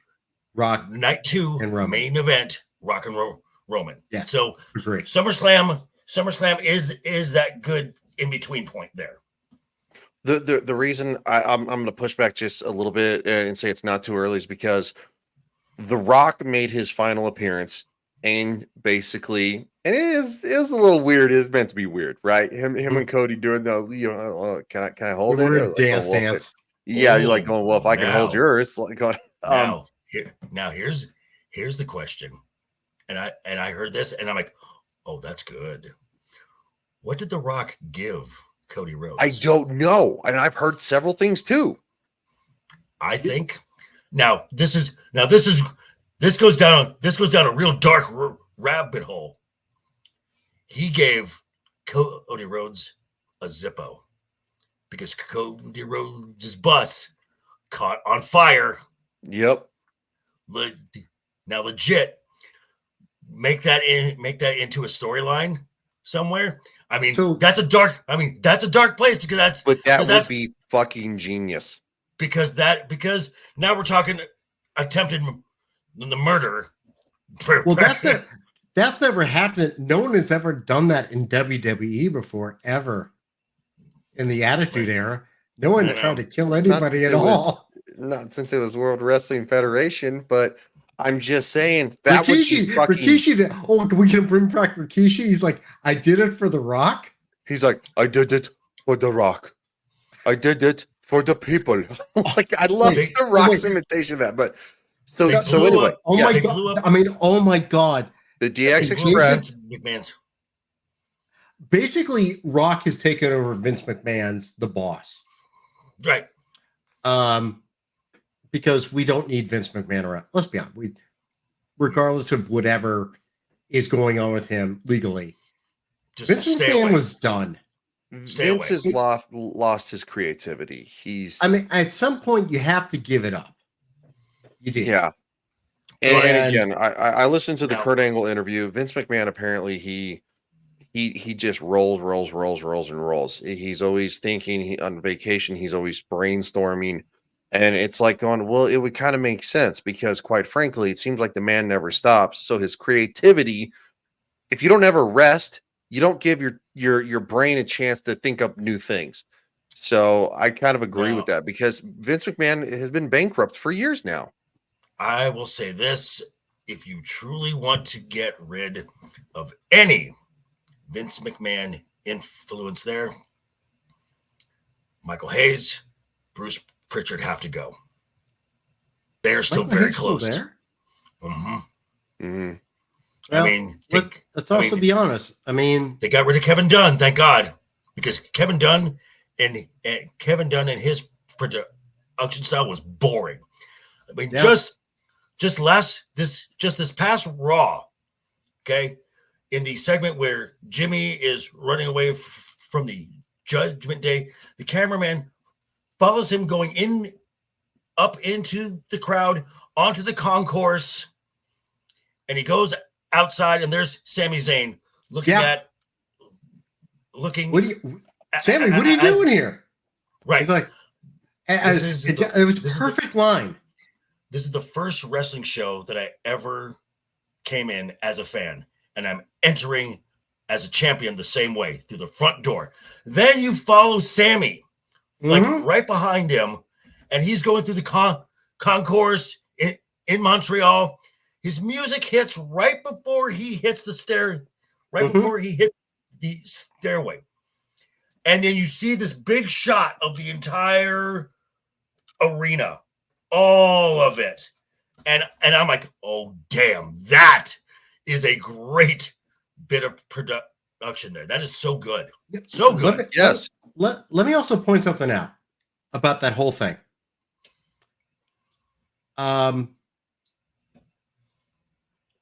S4: Rock
S3: night two,
S4: and Roman.
S3: main event, Rock and Roman.
S4: Yes.
S3: So
S4: Agree.
S3: SummerSlam is that good in between point there.
S2: The reason I'm going to push back just a little bit and say it's not too early is because The Rock made his final appearance, and basically, and it is a little weird. It's meant to be weird, right? Him and Cody doing the can I hold it?
S4: We're
S2: Or
S4: in
S2: like,
S4: dance
S2: well,
S4: dance.
S2: yeah, you're like going, well, if I can hold
S3: Now-
S2: yours, like going,
S3: Here's the question, and I heard this, and I'm like, oh, that's good. What did The Rock give Cody Rhodes?
S2: I don't know, and I've heard several things too.
S3: I think this goes down a real dark rabbit hole. He gave Cody Rhodes a Zippo because Cody Rhodes' bus caught on fire.
S2: Yep.
S3: Now, legit, make that into a storyline somewhere. I mean,
S4: So-
S3: that's a dark place because
S2: But that would
S3: that's
S2: be fucking genius.
S3: because now we're talking attempted the murder.
S4: Well, that's never happened. No one has ever done that in WWE before, ever. In the Attitude Era, no one
S3: I
S4: tried
S3: know.
S4: to kill anybody
S2: since
S4: at
S2: it was-
S4: all.
S2: Not since it was World Wrestling Federation, but I'm just saying that would be fucking.
S4: Rikishi. Oh, we can bring back Rikishi. He's like, I did it for The Rock.
S2: He's like, I did it for The Rock. I did it for the people. Like, I love
S3: Wait,
S2: The Rock's
S4: wait.
S2: imitation of that. But so
S3: They
S2: so
S3: blew
S2: anyway,
S3: up-
S4: Oh
S2: yeah,
S4: my
S3: they blew
S4: god!
S3: up-
S4: I mean, oh my god!
S2: the DX
S4: They blew
S2: Express.
S3: McMahon's.
S4: Basically, Rock has taken over Vince McMahon's the boss.
S3: Right.
S4: Because we don't need Vince McMahon around. Let's be honest. Regardless of whatever is going on with him legally,
S3: Just
S4: Vince
S3: stay
S4: McMahon
S3: away.
S4: was done.
S3: Stay
S2: Vince
S3: away.
S2: has lost his creativity. He's
S4: I mean, at some point, you have to give it up. You do.
S2: yeah. And
S4: And-
S2: again, I listened to the
S3: Now-
S2: Kurt Angle interview. Vince McMahon apparently he just rolls. He's always thinking on vacation. He's always brainstorming, and it's like going, well, it would kind of make sense because, quite frankly, it seems like the man never stops. So his creativity, if you don't ever rest, you don't give your brain a chance to think up new things. So I kind of agree with
S3: Now-
S2: that because Vince McMahon has been bankrupt for years now.
S3: I will say this: if you truly want to get rid of any Vince McMahon influence there, Michael Hayes, Bruce Pritchard have to go. They are still
S4: Michael
S3: very
S4: Hayes still
S3: close.
S4: there.
S3: Mhm.
S2: Mhm.
S4: Well,
S3: I mean,
S4: let's also be honest. I mean,
S3: they got rid of Kevin Dunn, thank God, because Kevin Dunn and his production style was boring. I mean,
S4: Yeah.
S3: just this past Raw, okay, in the segment where Jimmy is running away from the Judgment Day, the cameraman follows him going up into the crowd onto the concourse, and he goes outside, and there's Sami Zayn looking.
S4: what do you, Sammy? What are you doing here?
S3: Right.
S4: He's like, it was perfect line.
S3: This is the first wrestling show that I ever came in as a fan, and I'm entering as a champion the same way through the front door. Then you follow Sammy, like
S4: Mhm.
S3: right behind him, and he's going through the concourse in Montreal. His music hits right before he hits the stair,
S4: Mhm.
S3: before he hits the stairway. And then you see this big shot of the entire arena, all of it. And I'm like, oh, damn, that is a great bit of production there. That is so good. So good.
S2: Yes.
S4: Let me also point something out about that whole thing.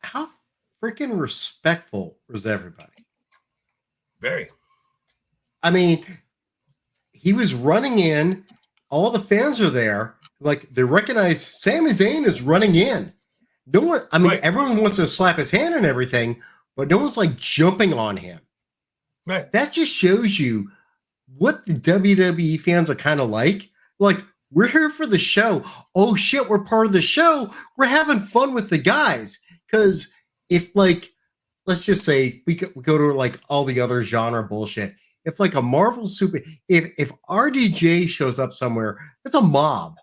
S4: How freaking respectful was everybody?
S3: Very.
S4: I mean, he was running in. All the fans are there. Like, they recognize Sami Zayn is running in. No one, I mean,
S3: Right.
S4: everyone wants to slap his hand and everything, but no one's like jumping on him.
S3: Right.
S4: That just shows you what the WWE fans are kind of like. Like, we're here for the show. Oh shit, we're part of the show. We're having fun with the guys. Because if, like, let's just say we go to like all the other genre bullshit. If like a Marvel if RDJ shows up somewhere, it's a mob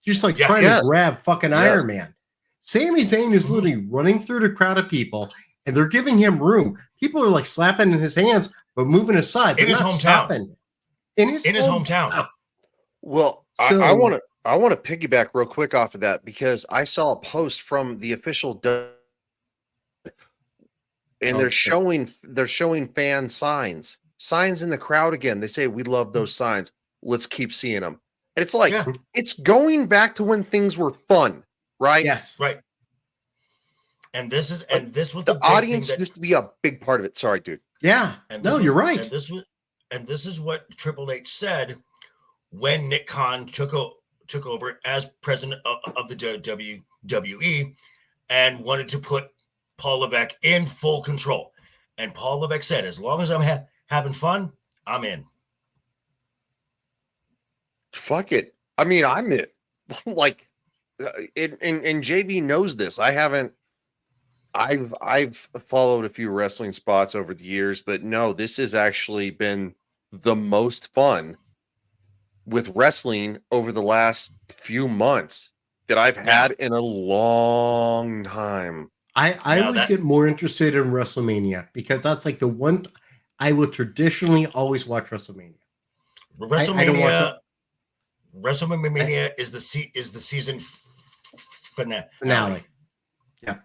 S4: just like trying to grab fucking Iron Man. Sami Zayn is literally running through the crowd of people, and they're giving him room. People are like slapping in his hands, but moving aside. They're
S3: In his
S4: not
S3: hometown.
S4: stopping. In his
S3: hometown.
S2: Well,
S4: So-
S2: I want to piggyback real quick off of that because I saw a post from the official and they're showing fan signs in the crowd again. They say we love those signs. Let's keep seeing them. And it's like it's going back to when things were fun, right?
S4: Yes.
S3: Right. And this was
S2: the audience used to be a big part of it. Sorry, dude.
S4: Yeah. No, you're right.
S3: And this is what Triple H said when Nick Khan took over as president of the WWE and wanted to put Paul Levesque in full control. And Paul Levesque said, as long as I'm having fun, I'm in.
S2: Fuck it. I mean, I'm in. Like, and JV knows this. I've followed a few wrestling spots over the years, but no, this has actually been the most fun with wrestling over the last few months that I've had in a long time.
S4: I always get more interested in WrestleMania because that's like the one I will traditionally always watch WrestleMania.
S3: WrestleMania is the season finale.
S4: Yeah.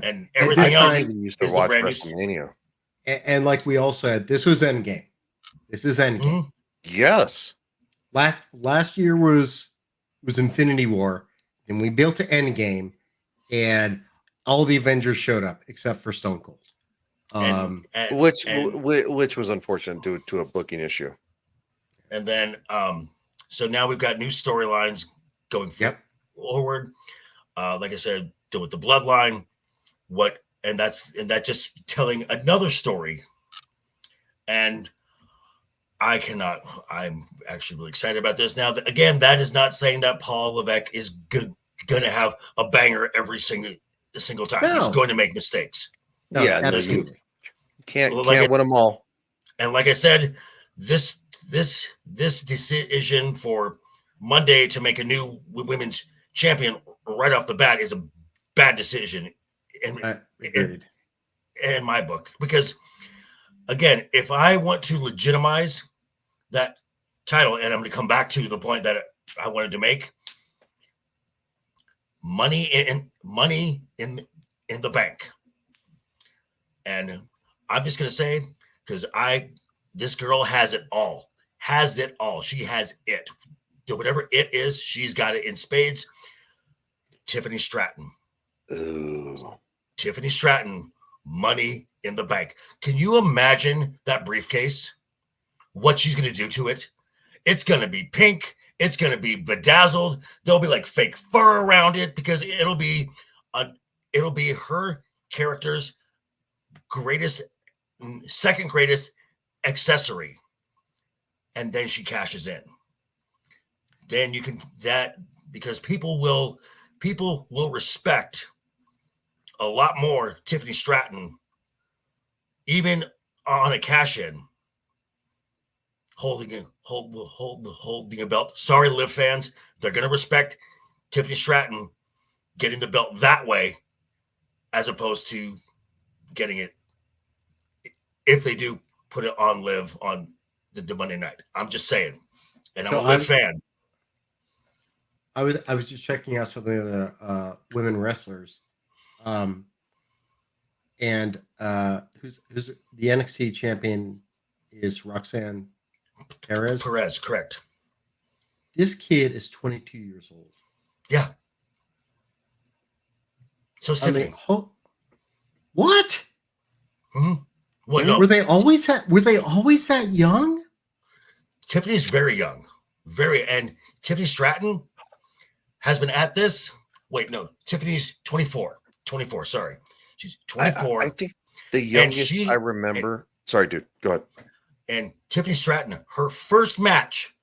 S3: And everything else
S2: you used to watch WrestleMania.
S4: And like we all said, this was Endgame. This is Endgame.
S3: Mm-hmm.
S2: Yes.
S4: Last year was Infinity War, and we built to Endgame, and all the Avengers showed up except for Stone Cold.
S2: Which was unfortunate due to a booking issue.
S3: And then so now we've got new storylines going forward. Like I said, deal with the bloodline. That's just telling another story. And I'm actually really excited about this. Now, again, that is not saying that Paul Levesque is going to have a banger every single time. No. He's going to make mistakes.
S4: No, absolutely.
S2: Can't win them all.
S3: And like I said, this decision for Monday to make a new women's champion right off the bat is a bad decision in my book. Because, again, if I want to legitimize that title, and I'm going to come back to the point that I wanted to make, money in the bank. And I'm just going to say, because this girl has it all. She has it. Whatever it is, she's got it in spades. Tiffany Stratton.
S2: Ooh.
S3: Tiffany Stratton, Money in the Bank. Can you imagine that briefcase? What she's going to do to it? It's going to be pink. It's going to be bedazzled. There'll be like fake fur around it because it'll be her character's second greatest accessory. And then she cashes in. Then you can because people will respect a lot more Tiffany Stratton, even on a cash in, holding a belt. Sorry, Liv fans, they're gonna respect Tiffany Stratton getting the belt that way, as opposed to getting it if they do put it on Liv on the Monday night. I'm just saying, and I'm a Liv fan.
S4: I was just checking out some of the women wrestlers, and who's the NXT champion is Roxanne Perez.
S3: Perez, correct.
S4: This kid is 22 years old.
S3: Yeah. So is Tiffany.
S4: What?
S3: Mm-hmm. What? No.
S4: Were they always that young?
S3: Tiffany's very young, and Tiffany Stratton has been at this. Wait, no, Tiffany's 24. 24, sorry. She's 24.
S2: I think the youngest I remember. Sorry, dude. Go ahead.
S3: And Tiffany Stratton, her first match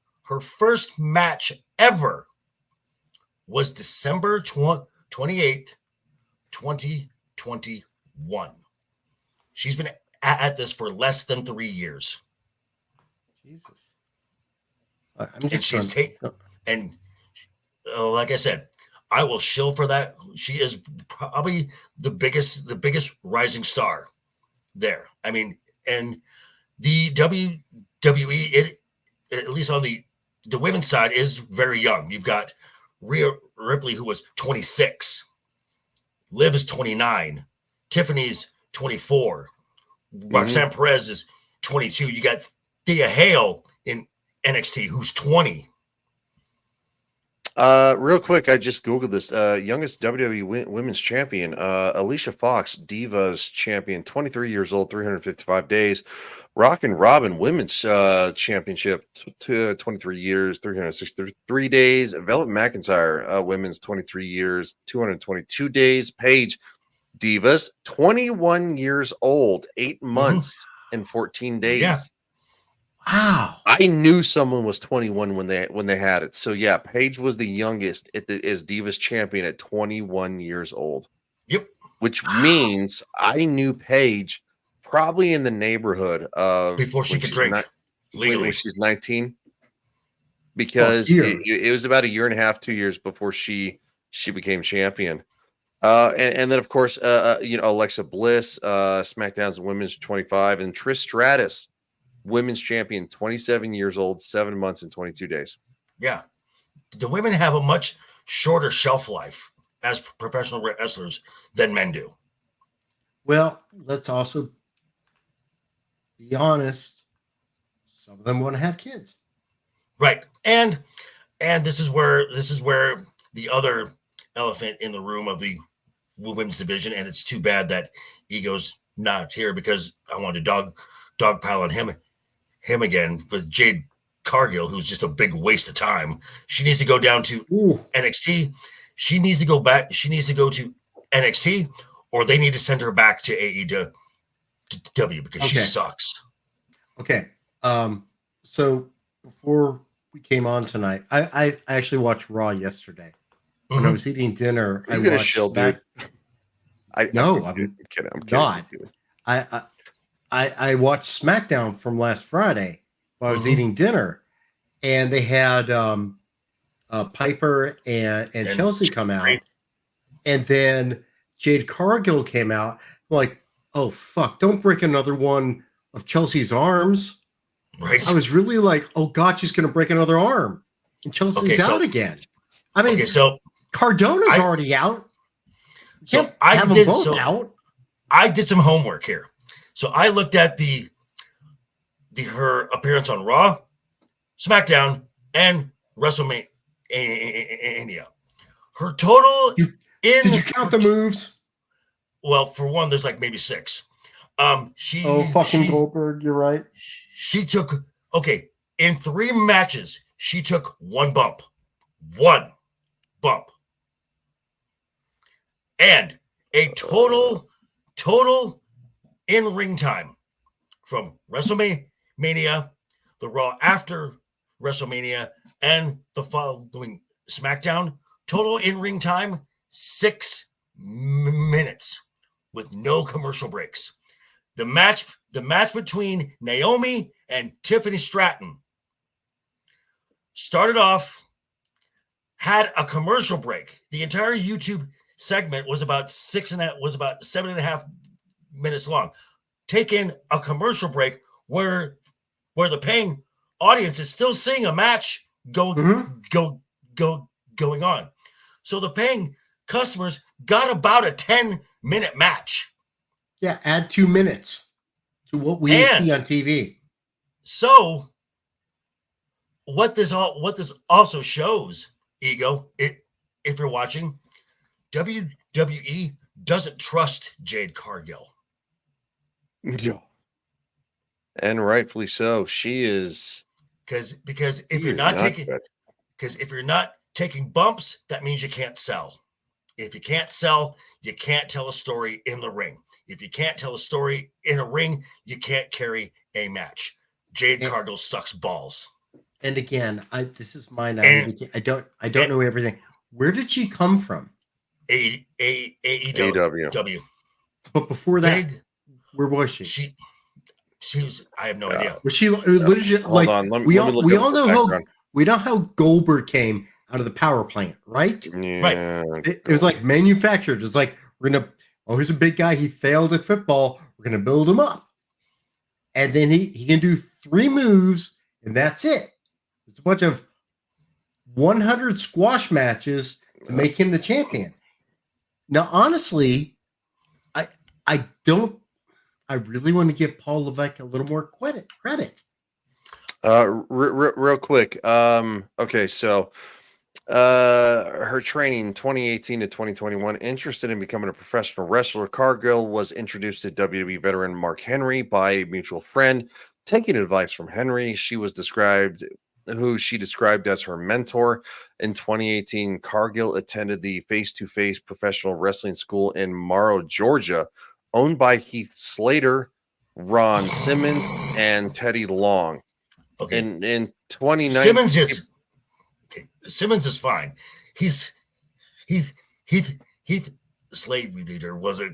S3: ever was December 28th, 2021. She's been at this for less than 3 years.
S4: Jesus. I'm just
S3: and like I said, I will shill for that. She is probably the biggest rising star there. I mean, and the WWE, at least on the women's side, is very young. You've got Rhea Ripley, who was 26. Liv is 29. Tiffany's 24. Roxanne Perez is 22. You got Thea Hale in NXT, who's 20.
S2: Real quick, I just Googled this. Youngest WWE women's champion, Alicia Fox, Divas champion, 23 years old, 355 days. Rockin' Robin women's championship, 23 years, 363 days. Velvet McIntyre, women's 23 years, 222 days. Paige, Divas, 21 years old, 8 months and 14 days.
S3: Yeah.
S4: Wow.
S2: I knew someone was 21 when they had it. So yeah, Paige was the youngest as Divas champion at 21 years old.
S3: Yep.
S2: Which means I knew Paige probably in the neighborhood of
S3: before she could drink legally.
S2: When she's 19. Because it was about a year and a half, 2 years before she became champion. And then of course Alexa Bliss, SmackDown's women's 25, and Trish Stratus, women's champion, 27 years old, 7 months and 22 days.
S3: Yeah. The women have a much shorter shelf life as professional wrestlers than men do.
S4: Well, let's also be honest. Some of them want to have kids.
S3: Right. And this is where the other elephant in the room of the women's division, and it's too bad that Ego's not here because I wanted to dogpile on him again with Jade Cargill, who's just a big waste of time. She needs to go down to NXT. She needs to go back. She needs to go to NXT, or they need to send her back to AEW because she sucks.
S4: Okay. So before we came on tonight, I actually watched Raw yesterday. When I was eating dinner, I watched
S2: shill, dude.
S4: I'm kidding. I'm not. I watched SmackDown from last Friday while I was eating dinner, and they had Piper and Chelsea come out, and then Jade Cargill came out. I'm like, oh fuck! Don't break another one of Chelsea's arms.
S3: Right.
S4: I was really like, oh god, she's going to break another arm, and Chelsea's out again. I mean, so Cardona's already out.
S3: So I have them both out. I did some homework here. So I looked at her appearance on Raw, SmackDown, and WrestleMania. Her total
S4: did you count the moves?
S3: Well, for one, there's like maybe 6.
S4: Goldberg, you're right.
S3: She took in 3 matches, she took 1 bump. 1 bump. And a total in-ring time from WrestleMania, the Raw after WrestleMania, and the following SmackDown, total in-ring time 6 minutes with no commercial breaks. The match between Naomi and Tiffany Stratton started off, had a commercial break. The entire YouTube segment was about 7.5 minutes long. Take in a commercial break where the paying audience is still seeing a match going on. So the paying customers got about a 10-minute match.
S4: Yeah, add 2 minutes to what we see on TV.
S3: So what this also shows, Ego, if you're watching, WWE doesn't trust Jade Cargill.
S2: Yeah. And rightfully so. She is
S3: Because if
S2: He
S3: you're
S2: is
S3: not
S2: not
S3: taking
S2: good.
S3: because if you're not taking bumps, that means you can't sell. If you can't sell, you can't tell a story in the ring. If you can't tell a story in a ring, you can't carry a match. Jade Cargill sucks balls.
S4: And again, this is my
S3: And-
S4: naivety. I don't know everything. Where did she come from?
S3: AEW.
S2: AEW.
S4: But before that,
S3: Big,
S4: where was she?
S3: she was. I have no idea.
S4: Was she literally
S2: Hold
S4: like
S2: on. Let me
S4: we
S2: look
S4: all
S2: up her
S4: know how
S2: background.
S4: we know how Goldberg came out of the power plant, right?
S2: Yeah.
S4: It was like manufactured. It's like here's a big guy. He failed at football. We're gonna build him up, and then he can do 3 moves, and that's it. It's a bunch of 100 squash matches to make him the champion. Now, honestly, I really want to give Paul Levesque a little more credit.
S2: Real quick. Okay, so her training 2018 to 2021, interested in becoming a professional wrestler. Cargill was introduced to WWE veteran Mark Henry by a mutual friend. Taking advice from Henry, who she described as her mentor. In 2018, Cargill attended the face-to-face professional wrestling school in Morrow, Georgia, owned by Heath Slater, Ron Simmons, and Teddy Long.
S3: Okay.
S2: In 2019,
S3: Simmons is fine. Heath slave leader was a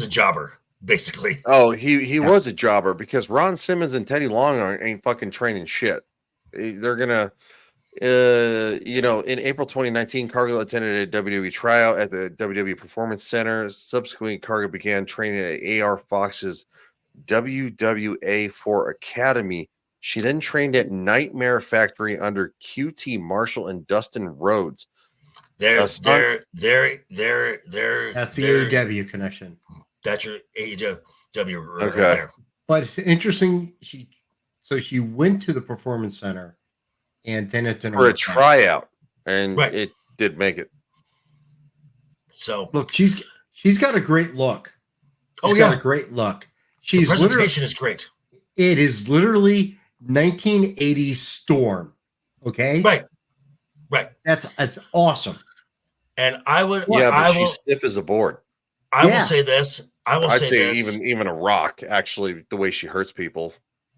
S3: jobber, basically.
S2: Oh, he was a jobber because Ron Simmons and Teddy Long ain't fucking training shit. They're gonna, in April 2019, Cargill attended a WWE tryout at the WWE Performance Center. Subsequently, Cargill began training at AR Fox's WWA4 Academy. She then trained at Nightmare Factory under QT Marshall and Dustin Rhodes.
S3: That's the
S4: AEW connection.
S3: That's your AEW right
S2: Okay.
S3: there.
S4: But it's interesting. She went to the performance center, and then it didn't
S2: For a
S4: work out.
S2: tryout, and
S3: Right.
S2: it did make it.
S3: So
S4: Look, she's got a great look. She's got a great look.
S3: the presentation is great.
S4: It is literally 1980s Storm. Okay,
S3: Right.
S4: That's awesome.
S3: And I would,
S2: Yeah, but
S3: I
S2: she's
S3: will,
S2: stiff as a board.
S3: I
S4: Yeah.
S3: will say this.
S2: I'd say even a rock. Actually, the way she hurts people.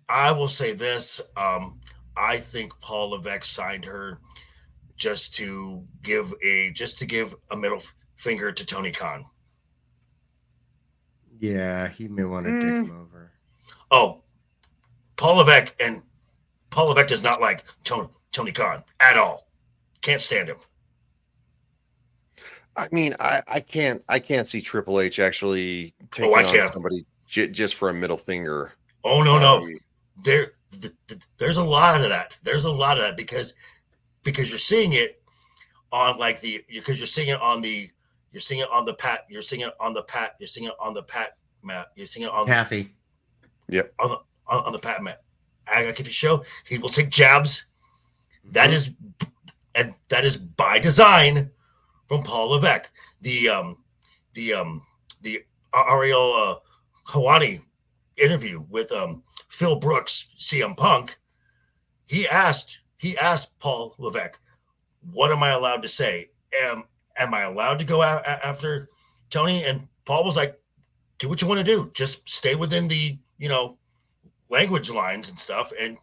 S3: I will say this. I think Paul Levesque signed her just to give a middle finger to Tony Khan.
S4: Yeah, he may want to dick him over.
S3: Oh, Paul Levesque does not like Tony Khan at all. Can't stand him.
S2: I mean, I can't see Triple H actually taking on somebody just for a middle finger.
S3: Oh no. There's a lot of that. There's a lot of that because you're seeing it on you're seeing it on the
S4: Taffy.
S2: Yep.
S3: On the Pat Matt. Like if you show, he will take jabs. That is by design from Paul Levesque. The Ariel Hawani interview with Phil Brooks, CM Punk. He asked Paul Levesque, "What am I allowed to say? Am I allowed to go after Tony?" And Paul was like, "Do what you want to do. Just stay within the language lines and stuff, and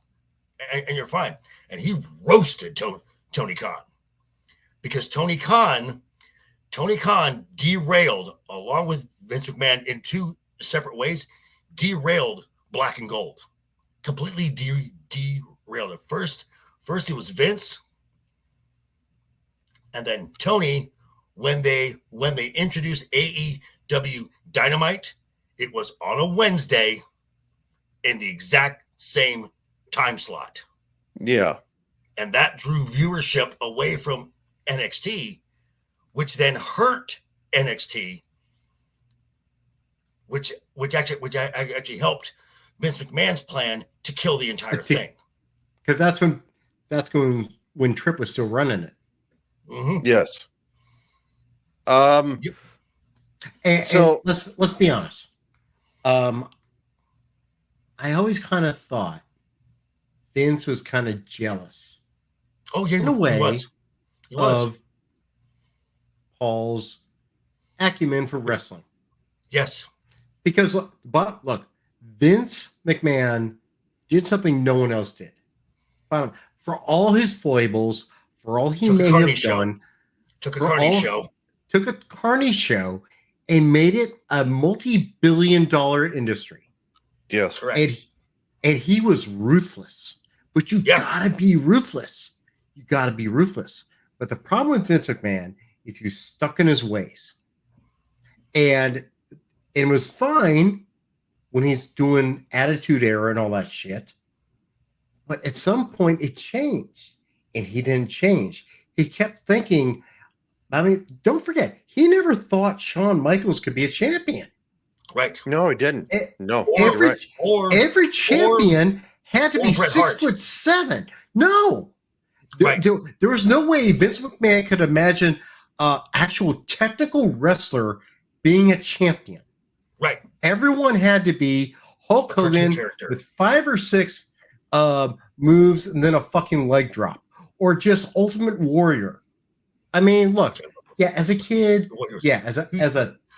S3: you're fine." And he roasted Tony Khan because Tony Khan derailed, along with Vince McMahon in 2 separate ways, derailed Black and Gold, completely derailed it. First it was Vince, and then Tony. When they introduced AEW Dynamite, it was on a Wednesday in the exact same time slot.
S2: Yeah.
S3: And that drew viewership away from NXT, which then hurt NXT, which actually helped Vince McMahon's plan to kill the entire thing.
S4: Because that's when Tripp was still running it.
S3: Mm-hmm.
S2: Yes.
S4: And let's be honest. I always kind of thought Vince was kind of jealous
S3: Oh, yeah,
S4: in a way
S3: he was. He was.
S4: of Paul's acumen for wrestling.
S3: Yes.
S4: Because look, Vince McMahon did something no one else did. But for all his foibles, for all he may have done,
S3: took a Carney show
S4: and made it a multi-billion-dollar industry.
S2: Yes.
S3: Correct.
S4: And he was ruthless. But you gotta be ruthless. You gotta be ruthless. But the problem with Vince McMahon is he was stuck in his ways. And it was fine when he's doing Attitude Era and all that shit. But at some point it changed. And he didn't change. He kept thinking, I mean, don't forget, he never thought Shawn Michaels could be a champion.
S3: Right.
S2: No, he didn't. No.
S4: Every champion had to be 6'7". No. There was no way Vince McMahon could imagine an actual technical wrestler being a champion.
S3: Right.
S4: Everyone had to be Hulk Hogan with 5 or 6 moves and then a fucking leg drop. Or just Ultimate Warrior. I mean, look, as a kid, as a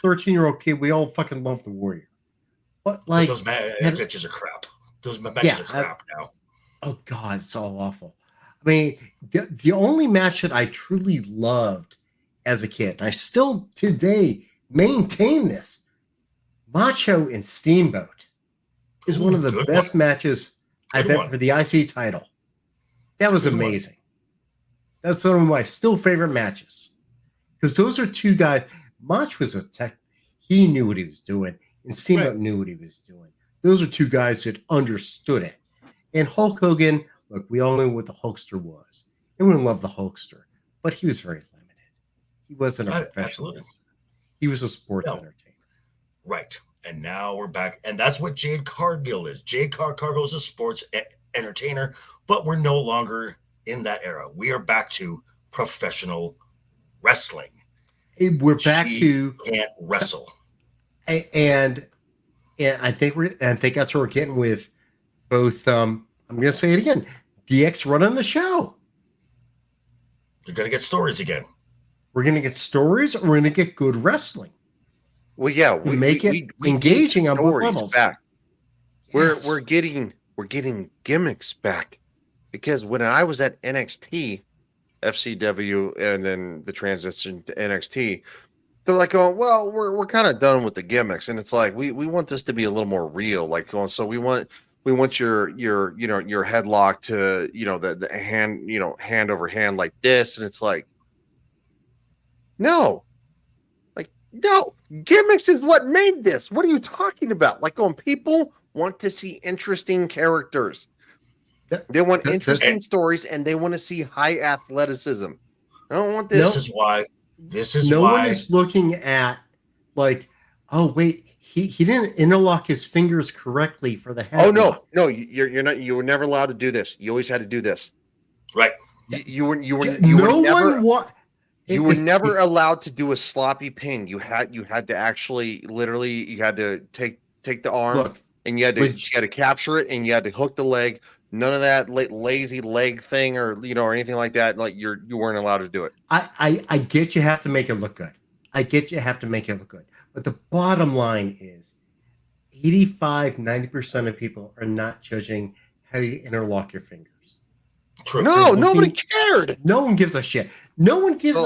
S4: 13-year-old kid, we all fucking love the Warrior. But like
S3: those matches are crap. Those matches are crap now.
S4: Oh God, it's all awful. I mean, the only match that I truly loved as a kid, and I still today maintain this, Macho and Steamboat is one of the best matches I've had for the IC title. That was amazing. That's one of my still favorite matches. Because those are two guys. Mach was a tech. He knew what he was doing. And Steamboat knew what he was doing. Those are two guys that understood it. And Hulk Hogan, look, we all knew what the Hulkster was. Everyone loved the Hulkster. But he was very limited. He wasn't a professional.
S3: Absolutely.
S4: He was a sports entertainer.
S3: Right. And now we're back. And that's what Jade Cargill is. Jade Cargill is a sports entertainer. But we're no longer in that era. We are back to professional wrestling.
S4: We're back to
S3: can't wrestle.
S4: And I think that's what we're getting with both. I'm going to say it again. DX running the show.
S3: You're going to get stories again.
S4: We're going to get stories, or we're going to get good wrestling.
S2: Well, yeah,
S4: we make it engaging on both levels.
S2: Back. Yes. We're getting gimmicks back, because when I was at NXT, FCW, and then the transition to NXT, they're like, "Oh, well, we're kind of done with the gimmicks," and it's like we want this to be a little more real. Like, so we want your headlock to the hand hand over hand like this, and it's like, no, gimmicks is what made this. What are you talking about? Like, people want to see interesting characters. They want interesting stories, and they want to see high athleticism. I don't want this.
S3: This is
S4: no
S3: why
S4: one is looking at like, oh wait, he didn't interlock his fingers correctly for the head.
S2: Oh no, you're not. You were never allowed to do this. You always had to do this.
S3: Right.
S2: You were never allowed to do a sloppy pin. You had to actually literally you had to take the arm and you had to capture it, and you had to hook the leg. None of that lazy leg thing or anything like that. Like you weren't allowed to do it.
S4: I get you have to make it look good. But the bottom line is 85-90% of people are not judging how you interlock your fingers.
S2: True. No, nobody cared.
S4: No one gives a shit. No one gives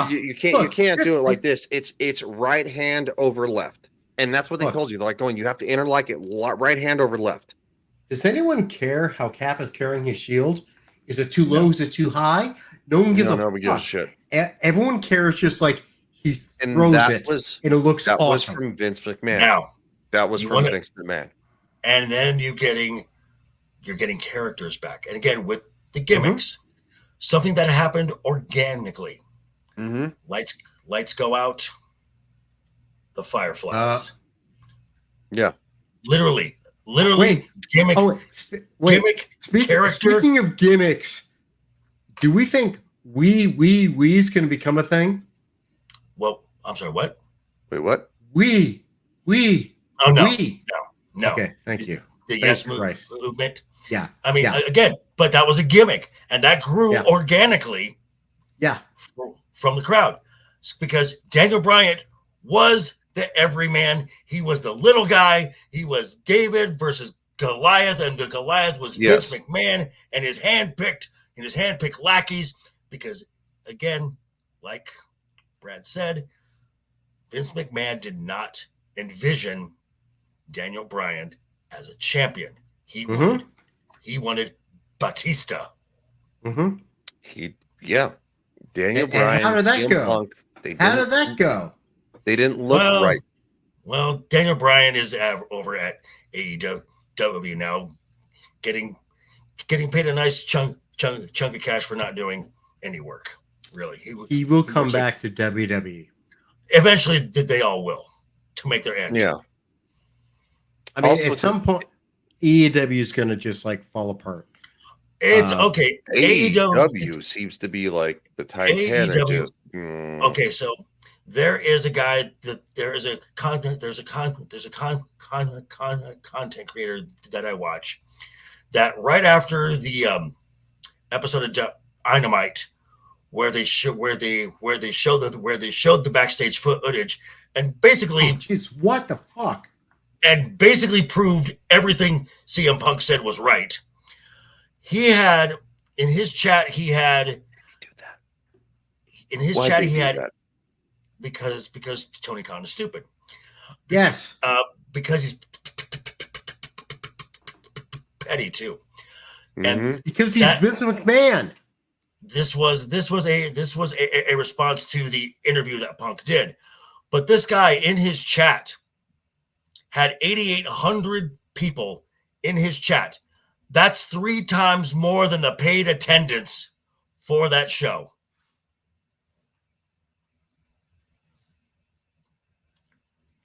S2: you can't do it like this. It's right hand over left. And that's what they told you. They're like you have to interlock it right hand over left.
S4: Does anyone care how Cap is carrying his shield? Is it too low? Is it too high? No one gives
S2: nobody gives a shit.
S4: Everyone cares just like he throws it and it looks awesome.
S2: That was from Vince McMahon.
S3: Now,
S2: that was from Vince McMahon.
S3: And then you're getting characters back. And again, with the gimmicks, something that happened organically.
S2: Mm-hmm.
S3: Lights go out. The Fireflies.
S2: Yeah.
S3: Literally, gimmick. Gimmick.
S4: Speaking of gimmicks, do we think we's going to become a thing?
S3: Well, I'm sorry. What?
S2: Wait, what?
S4: We.
S3: Oh no,
S4: we.
S3: no.
S4: Okay, thank you.
S3: The yes movement.
S4: Yeah.
S3: I mean,
S4: Yeah.
S3: again, but that was a gimmick, and that grew
S4: Yeah.
S3: organically
S4: Yeah.
S3: from the crowd, because Daniel Bryan was the everyman. He was the little guy. He was David versus Goliath, and the Goliath was
S2: Yes.
S3: Vince McMahon and his handpicked lackeys. Because again, like Brad said, Vince McMahon did not envision Daniel Bryan as a champion. He wanted Batista.
S4: Mm-hmm.
S2: Daniel
S4: And
S2: Bryan,
S4: how did that
S2: CM
S4: go?
S2: Punk,
S4: How did that go?
S2: They didn't look right.
S3: Well, Daniel Bryan is over at AEW now, getting paid a nice chunk of cash for not doing any work. Really,
S4: he will come back to WWE.
S3: Eventually, they all will, to make their end.
S2: Yeah.
S4: I mean, at some point, AEW is going to just like fall apart.
S3: It's okay.
S2: AEW seems to be like the Titanic.
S3: Okay, so there is a guy that there's a content creator that I watch, that right after the episode of Dynamite, where they showed the backstage footage, and basically,
S4: what the fuck?
S3: And basically proved everything CM Punk said was right. He had in his chat, because Tony Khan is stupid.
S4: Yes.
S3: Because he's petty too.
S4: And because he's Vince McMahon.
S3: This was a response to the interview that Punk did. But this guy in his chat had 8,800 people in his chat. That's 3 times more than the paid attendance for that show.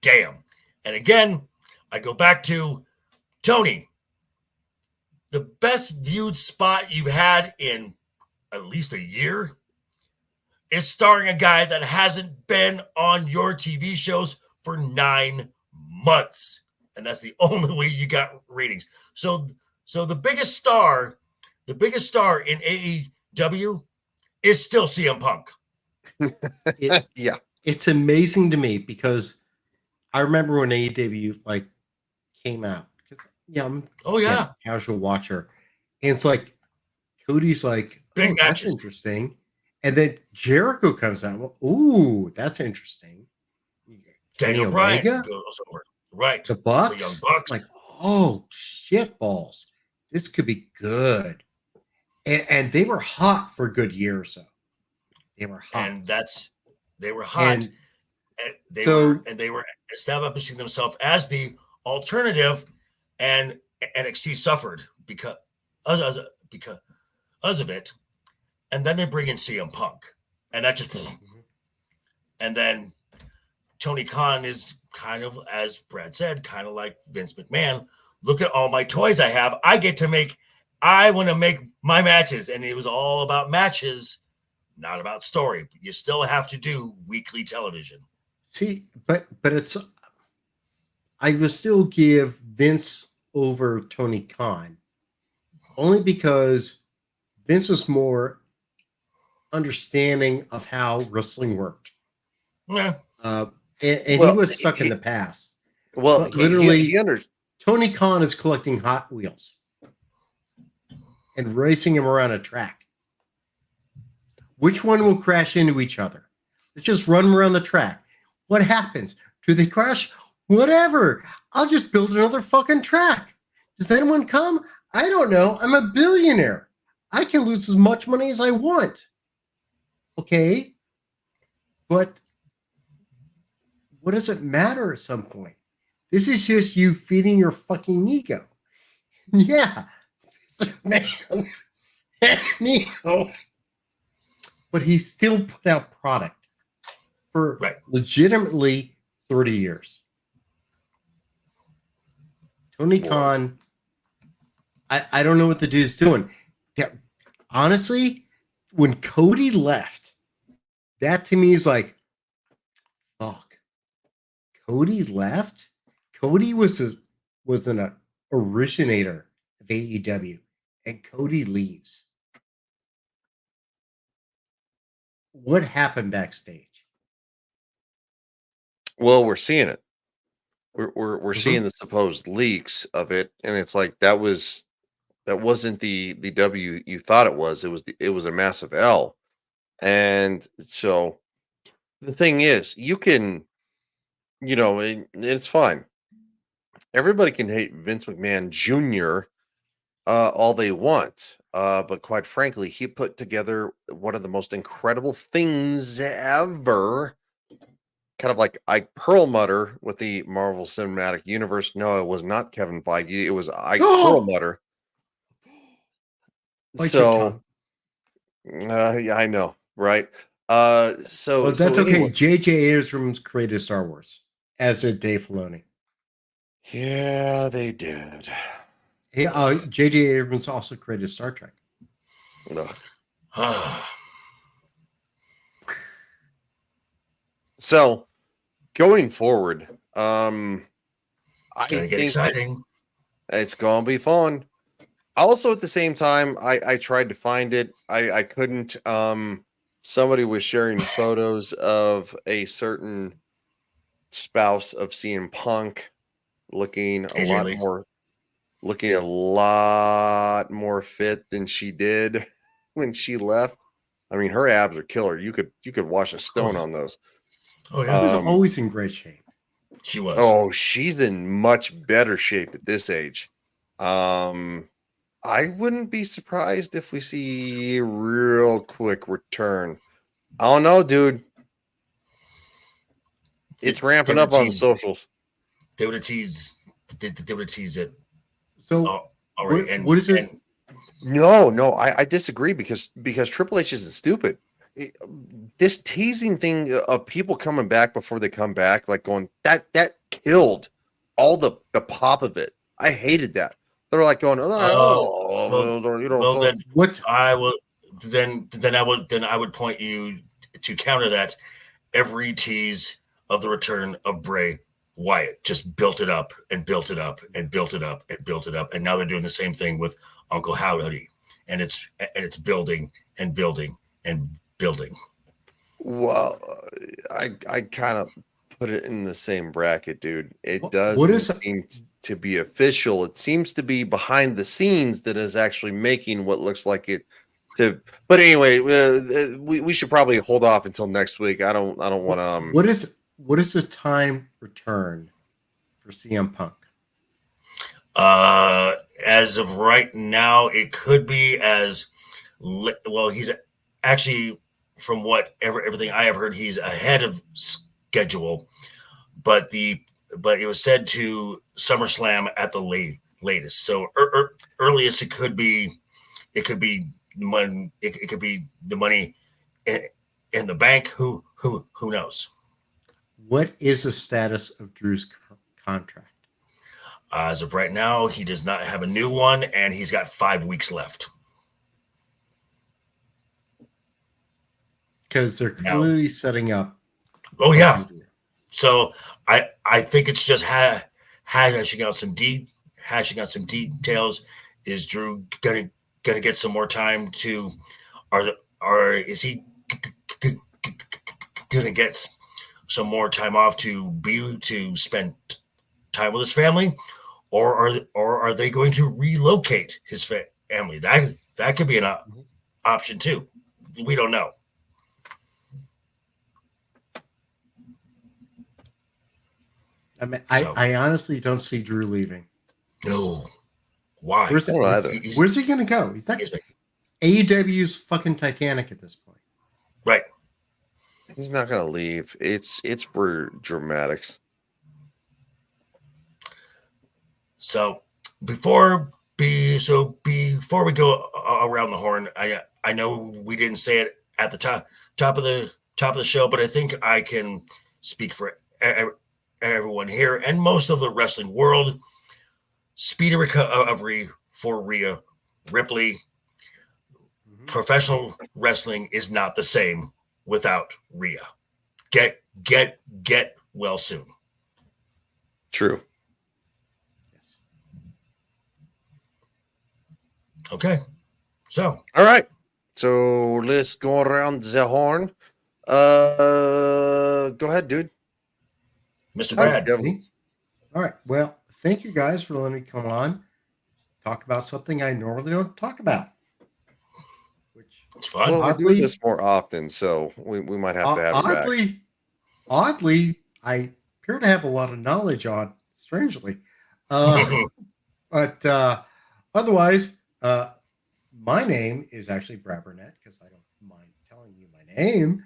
S3: Damn. And again, I go back to Tony. The best viewed spot you've had in at least a year is starring a guy that hasn't been on your TV shows for 9 months. And that's the only way you got ratings. So the biggest star in AEW is still CM Punk.
S4: It's amazing to me because I remember when AEW like came out. I'm a casual watcher. And it's like Cody's like,
S3: big
S4: that's interesting. And then Jericho comes out. Well, ooh, that's interesting.
S3: Daniel Bryan goes over. Right.
S4: The Bucks.
S3: The Young Bucks.
S4: Like, oh shit balls. This could be good. And they were hot for a good year or so. They were hot.
S3: And they were hot. And they were establishing themselves as the alternative, and NXT suffered because of it. And then they bring in CM Punk, and that just, and then Tony Khan is kind of, as Brad said, kind of like Vince McMahon. Look at all my toys I have. I want to make my matches. And it was all about matches, not about story. You still have to do weekly television.
S4: See, but I will still give Vince over Tony Khan, only because Vince was more understanding of how wrestling worked.
S3: Yeah.
S4: He was stuck in the past.
S2: Well,
S4: literally, Tony Khan is collecting Hot Wheels and racing him around a track. Which one will crash into each other? Let's just run them around the track. What happens? Do they crash? Whatever. I'll just build another fucking track. Does anyone come? I don't know. I'm a billionaire. I can lose as much money as I want. Okay. But what does it matter at some point? This is just you feeding your fucking ego. Yeah. Man. But he still put out product for legitimately 30 years. Tony Khan, I don't know what the dude's doing. Yeah, honestly, when Cody left, that to me is like, fuck. Cody left? Cody was an originator of AEW, and Cody leaves. What happened backstage?
S2: Well, we're seeing it. We're
S4: Mhm.
S2: seeing the supposed leaks of it, and it's like that wasn't the W you thought it was. It was a massive L. And so the thing is, you can, it's fine. Everybody can hate Vince McMahon Jr. All they want. But quite frankly, he put together one of the most incredible things ever. Kind of like Ike Perlmutter with the Marvel Cinematic Universe. No, it was not Kevin Feige. It was Ike Perlmutter.
S4: Bite your
S2: So,
S4: tongue.
S2: yeah, I know, right? So,
S4: Well, that's okay.
S2: anyway,
S4: J.J. Abrams created Star Wars, as did Dave Filoni.
S2: yeah, they did.
S4: J.J. Abrams also created Star Trek.
S2: Ugh. So, going forward,
S3: It's
S2: I
S3: gonna get
S2: think
S3: exciting.
S2: it's gonna be fun. Also, at the same time, I tried to find it. I couldn't. Somebody was sharing photos of a certain spouse of CM Punk looking
S3: AJ Lee.
S2: looking a lot more fit than she did when she left. I mean, her abs are killer. You could wash a stone on those.
S3: Oh
S4: He
S3: yeah,
S4: was
S2: Um,
S4: always in great shape.
S3: she was.
S2: oh, she's in much better shape at this age. I wouldn't be surprised if we see a real quick return. I don't know, dude. It's ramping up on the socials.
S3: They would have teased. They would have teased it
S4: So,
S3: already. And
S4: what is it?
S3: and
S2: No, I disagree because Triple H isn't stupid. This teasing thing of people coming back before they come back, like going that killed all the pop of it. I hated that. They're like going,
S3: well then
S4: What?
S3: I will then I would point you to counter that. Every tease of the return of Bray Wyatt just built it up and built it up and built it up and built it up, and now they're doing the same thing with Uncle Howdy, and it's building and building and building.
S2: Well, I kind of put it in the same bracket, dude. It
S4: What
S2: doesn't
S4: is?
S2: seem to be official. It seems to be behind the scenes that is actually making what looks like it to. But anyway, we should probably hold off until next week. I don't want to.
S4: What is the time return for CM Punk?
S3: As of right now, it could be well. He's actually, from everything I have heard, he's ahead of schedule. But it was said to SummerSlam at the latest. So earliest it could be money. It could be the money in the bank. Who knows?
S4: What is the status of Drew's contract?
S3: As of right now, he does not have a new one, and he's got 5 weeks left.
S4: Because they're clearly setting up.
S3: Oh yeah. So I think it's just hashing out some details. Is Drew gonna get some more time to, or is he gonna get some more time off to spend time with his family, or are they going to relocate his family? That could be an option too. We don't know.
S4: I mean, I honestly don't see Drew leaving.
S3: No. Why?
S4: Where's he going to go? He's not. AEW's fucking Titanic at this point.
S3: Right.
S2: He's not going to leave. It's for dramatics.
S3: So before we go around the horn, I know we didn't say it at the top of the show, but I think I can speak for everyone here and most of the wrestling world. Speedy recovery for Rhea Ripley. Mm-hmm. Professional wrestling is not the same without Rhea. Get well soon.
S2: True.
S3: Okay. So,
S2: All right. So let's go around the horn. Go ahead, dude.
S3: Mr.
S4: Oh,
S3: Brad.
S4: me? All right. Well, thank you guys for letting me come on, talk about something I normally don't talk about. Which
S3: It's fun.
S2: Well, we do
S4: oddly,
S2: this more often, so we might have to have you back.
S4: oddly, I appear to have a lot of knowledge on. Strangely, but otherwise, my name is actually Brad Burnett because I don't mind telling you my name.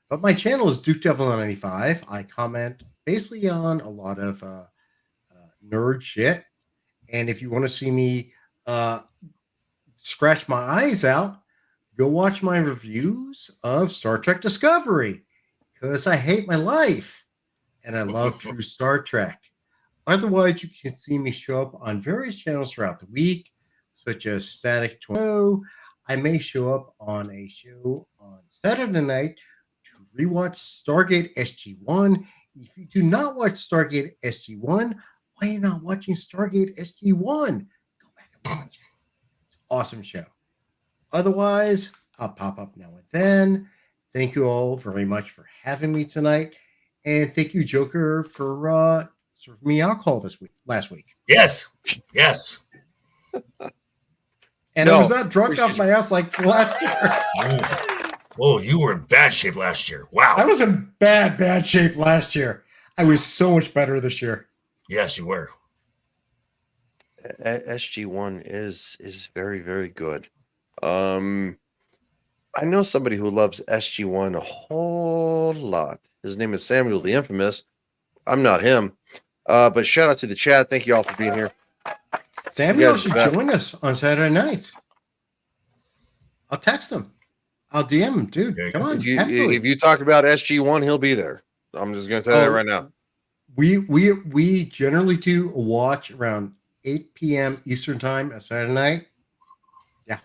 S4: But my channel is Duke Devil 95. I comment basically on a lot of nerd shit. And if you want to see me scratch my eyes out, go watch my reviews of Star Trek Discovery because I hate my life and I love true Star Trek. Otherwise, you can see me show up on various channels throughout the week, such as Static 20. I may show up on a show on Saturday night to rewatch Stargate SG-1. If you do not watch Stargate SG-1, why are you not watching Stargate SG-1? Go back and watch it. It's an awesome show. Otherwise, I'll pop up now and then. Thank you all very much for having me tonight. And thank you, Joker, for serving me alcohol last week.
S3: Yes. Yes.
S4: And I was not drunk off my ass like last year.
S3: Oh, you were in bad shape last year. Wow.
S4: I was in bad shape last year. I was so much better this year.
S3: Yes, you were.
S2: SG1 is very, very good. I know somebody who loves SG1 a whole lot. His name is Samuel the Infamous. I'm not him. But shout out to the chat. Thank you all for being here.
S4: Samuel should join us on Saturday nights. I'll text him. I'll DM him, dude. Come on.
S2: If you talk about SG1, he'll be there. I'm just going to tell you that right now.
S4: We generally do a watch around 8 p.m. Eastern time on Saturday night. Yeah.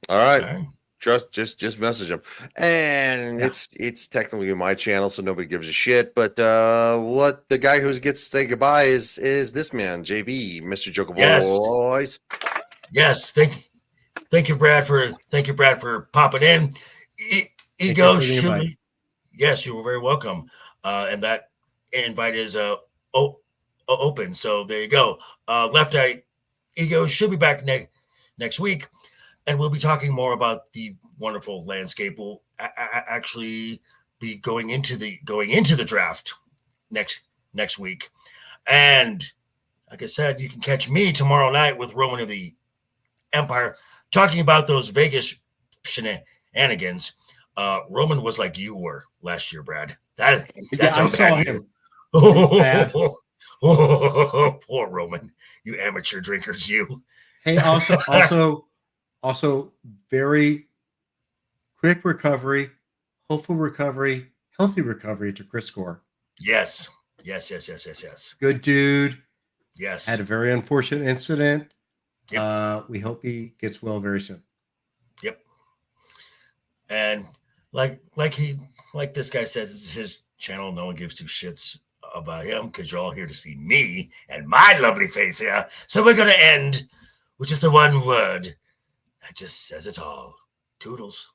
S2: All right. Okay. Just message him. And it's technically my channel, so nobody gives a shit. But what the guy who gets to say goodbye is this man, JV, Mr. Joker Voice.
S3: Yes. Thank you, Brad, for popping in. Ego should be. Yes, you were very welcome. And that invite is open. So there you go. LeftEyeEgo should be back next week. And we'll be talking more about the wonderful landscape. We'll actually be going into the draft next week. And like I said, you can catch me tomorrow night with Roman of the Empire talking about those Vegas shenanigans. Roman was like you were last year, Brad. That's
S4: I saw him.
S3: Poor Roman. You amateur drinkers, you.
S4: Hey, also, very quick recovery, hopeful recovery, healthy recovery to Chris Gore.
S3: Yes.
S4: Good dude.
S3: Yes.
S4: Had a very unfortunate incident.
S3: Yep.
S4: We hope he gets well very soon.
S3: Yep. And like this guy says, it's his channel. No one gives two shits about him because you're all here to see me and my lovely face here. So we're going to end with just the one word that just says it all. Toodles.